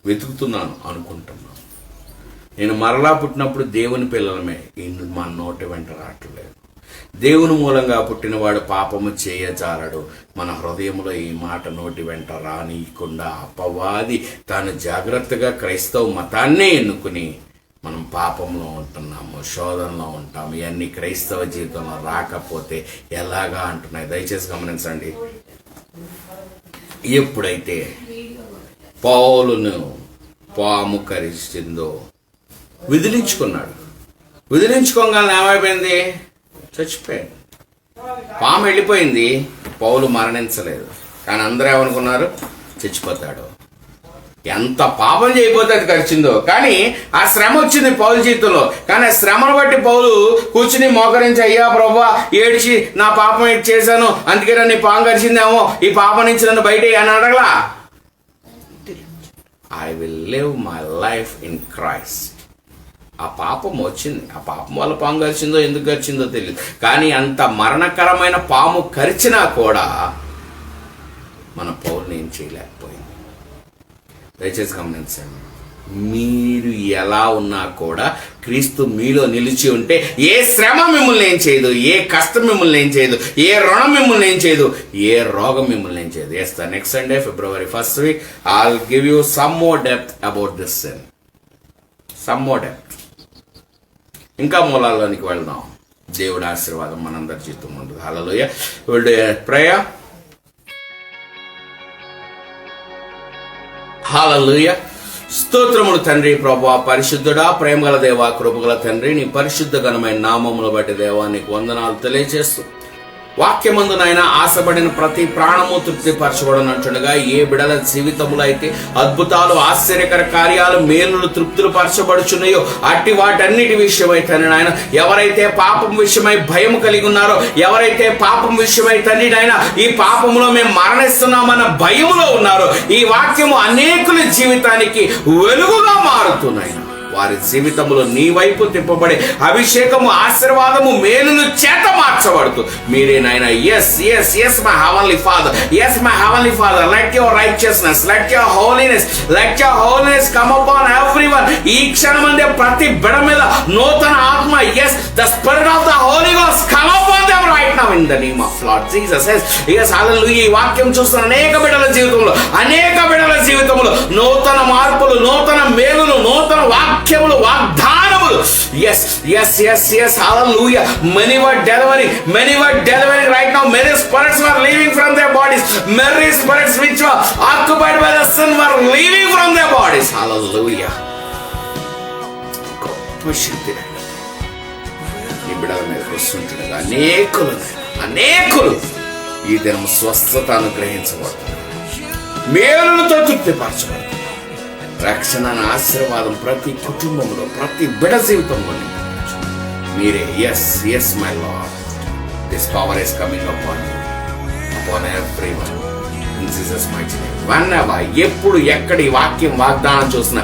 Speaker 1: వెతుకుతున్నాను అనుకుంటున్నాను. నేను మరలా పుట్టినప్పుడు దేవుని పిల్లలమే, మన నోటి వెంట రావట్లేదు. దేవుని మూలంగా పుట్టినవాడు పాపము చేయజాలడు. మన హృదయంలో ఈ మాట నోటి వెంట రానియకుండా అపవాది తాను జాగ్రత్తగా క్రైస్తవ మతాన్నే ఎన్నుకుని మనం పాపంలో ఉంటున్నాము, శోధనలో ఉంటాము. ఇవన్నీ క్రైస్తవ జీవితంలో రాకపోతే ఎలాగా అంటున్నాయి. దయచేసి గమనించండి. ఎప్పుడైతే పౌలును పాము కరిచిందో విదిలించుకున్నాడు. విదిలించుకోగానే ఏమైపోయింది? చచ్చిపోయింది. పాము వెళ్ళిపోయింది, పౌలు మరణించలేదు. కానీ అందరూ ఏమనుకున్నారు? చచ్చిపోతాడు. ఎంత పాపం చేయకపోతే అది కరిచిందో. కానీ ఆ శ్రమ వచ్చింది పౌలు జీవితంలో. కానీ ఆ శ్రమను బట్టి పౌలు కూర్చుని మోకరించి, అయ్యా ప్రభువా, ఏడిచి నా పాపం ఏది చేశాను, అందుకే నన్ను ఈ పాము కరిచిందేమో, ఈ పాపం నుంచి నన్ను బయట అని అడగలా. I will live my life in Christ. ఆ పాపం వచ్చింది. ఆ పాపం వల్ల పాము కరిచిందో ఎందుకు కరిచిందో తెలియదు. కానీ అంత మరణకరమైన పాము కరిచినా కూడా మన పౌరుని ఏం చేయలేకపోయింది. దయచేసి గమనించండి. మీరు ఎలా ఉన్నా కూడా క్రీస్తు మీలో నిలిచి ఉంటే ఏ శ్రమ మిమ్మల్ని ఏం చేయదు, ఏ కష్టం మిమ్మల్ని ఏం చేయదు, ఏ రుణం మిమ్మల్ని ఏం చేయదు, ఏ రోగం మిమ్మల్ని ఏం చేయదు. Yes, the next Sunday, February 1st week, I'll give you some more depth about this sin. Some more depth. ఇంకా మూలాల్లోనికి వెళ్దాం. దేవుడి ఆశీర్వాదం మనందరి జీవితం ఉంటుంది. హల్లెలూయా. Will do a prayer. హల్లెలూయా. స్తోత్రములు తండ్రి, ప్రభువా, పరిశుద్ధుడా, ప్రేమగల దేవా, కృపగల తండ్రి, నీ పరిశుద్ధ ఘనమైన నామమును బట్టి దేవా నీకు వందనాలు తెలియజేస్తూ, వాక్యమందునైనా ఆశపడిన ప్రతి ప్రాణము తృప్తిపరచబడనట్లుగా ఏ బిడల జీవితములు అయితే అద్భుతాలు, ఆశ్చర్యకర కార్యాలు, మేలులు, తృప్తులు పరచబడుచున్నాయో అట్టి వాటన్నిటి విషయమైతే నాయన, ఎవరైతే పాపం విషయమై భయం కలిగి ఉన్నారో, ఎవరైతే పాపం విషయమై తండ్రి నాయన ఈ పాపంలో మేము మరణిస్తున్నామన్న భయములో ఉన్నారో, ఈ వాక్యము అనేకుల జీవితానికి వెలుగుగా మారుతున్నాయి. వారి జీవితంలో నీ వైపు తిప్పబడే అభిషేకము, ఆశీర్వాదము, మేలును చేత మార్చబడుతూ మీరే నాయన. Yes yes yes my heavenly father, yes my heavenly father, let your righteousness, let your holiness come upon everyone. ఈ క్షణమందే ప్రతి బిడ మీద నూతన ఆత్మ, yes the spirit of the Holy Ghost come upon them right now in the name of Lord Jesus. Yes హల్లెలూయా. ఈ వాక్యం చూస్తున్న అనేక బిడ్డల జీవితంలో నూతన మార్పులు, నూతన మేలులు, నూతన వాక్యములు, వాగ్దానములు. ఎస్ ఎస్ ఎస్ ఎస్ హల్లెలూయా. Many were delivering right now. Many spirits were leaving from their bodies. Many spirits which were occupied by the sin were leaving from their bodies. Hallelujah. గొప్ప శక్తి ఈ బిడ్డల మీద వస్తుంటుండగా అనేకులు ఈ దినం స్వస్థత అనుగ్రహించబడుతుంది, మేలులతో తృప్తిపరచబడుతుంది. రక్షణ, ఆశీర్వాదం ప్రతి కుటుంబంలో, ప్రతి బిడ్డ జీవితంలో మీరే. Yes yes my lord, this power is coming upon you, upon everyone. In Jesus mighty name. whenever ఎప్పుడు ఎక్కడ ఈ వాక్యం వాగ్దానం చూసిన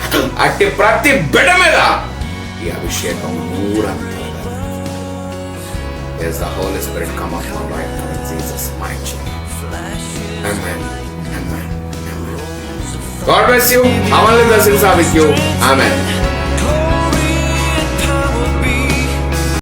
Speaker 1: అట్టి ప్రతి బిడ్డ మీద ఈ అభిషేకం నూరంతలుగా as the Holy Spirit come upon right now in Jesus mighty name. Amen. Amen. Amen. God bless you. Our blessings are with you. Amen.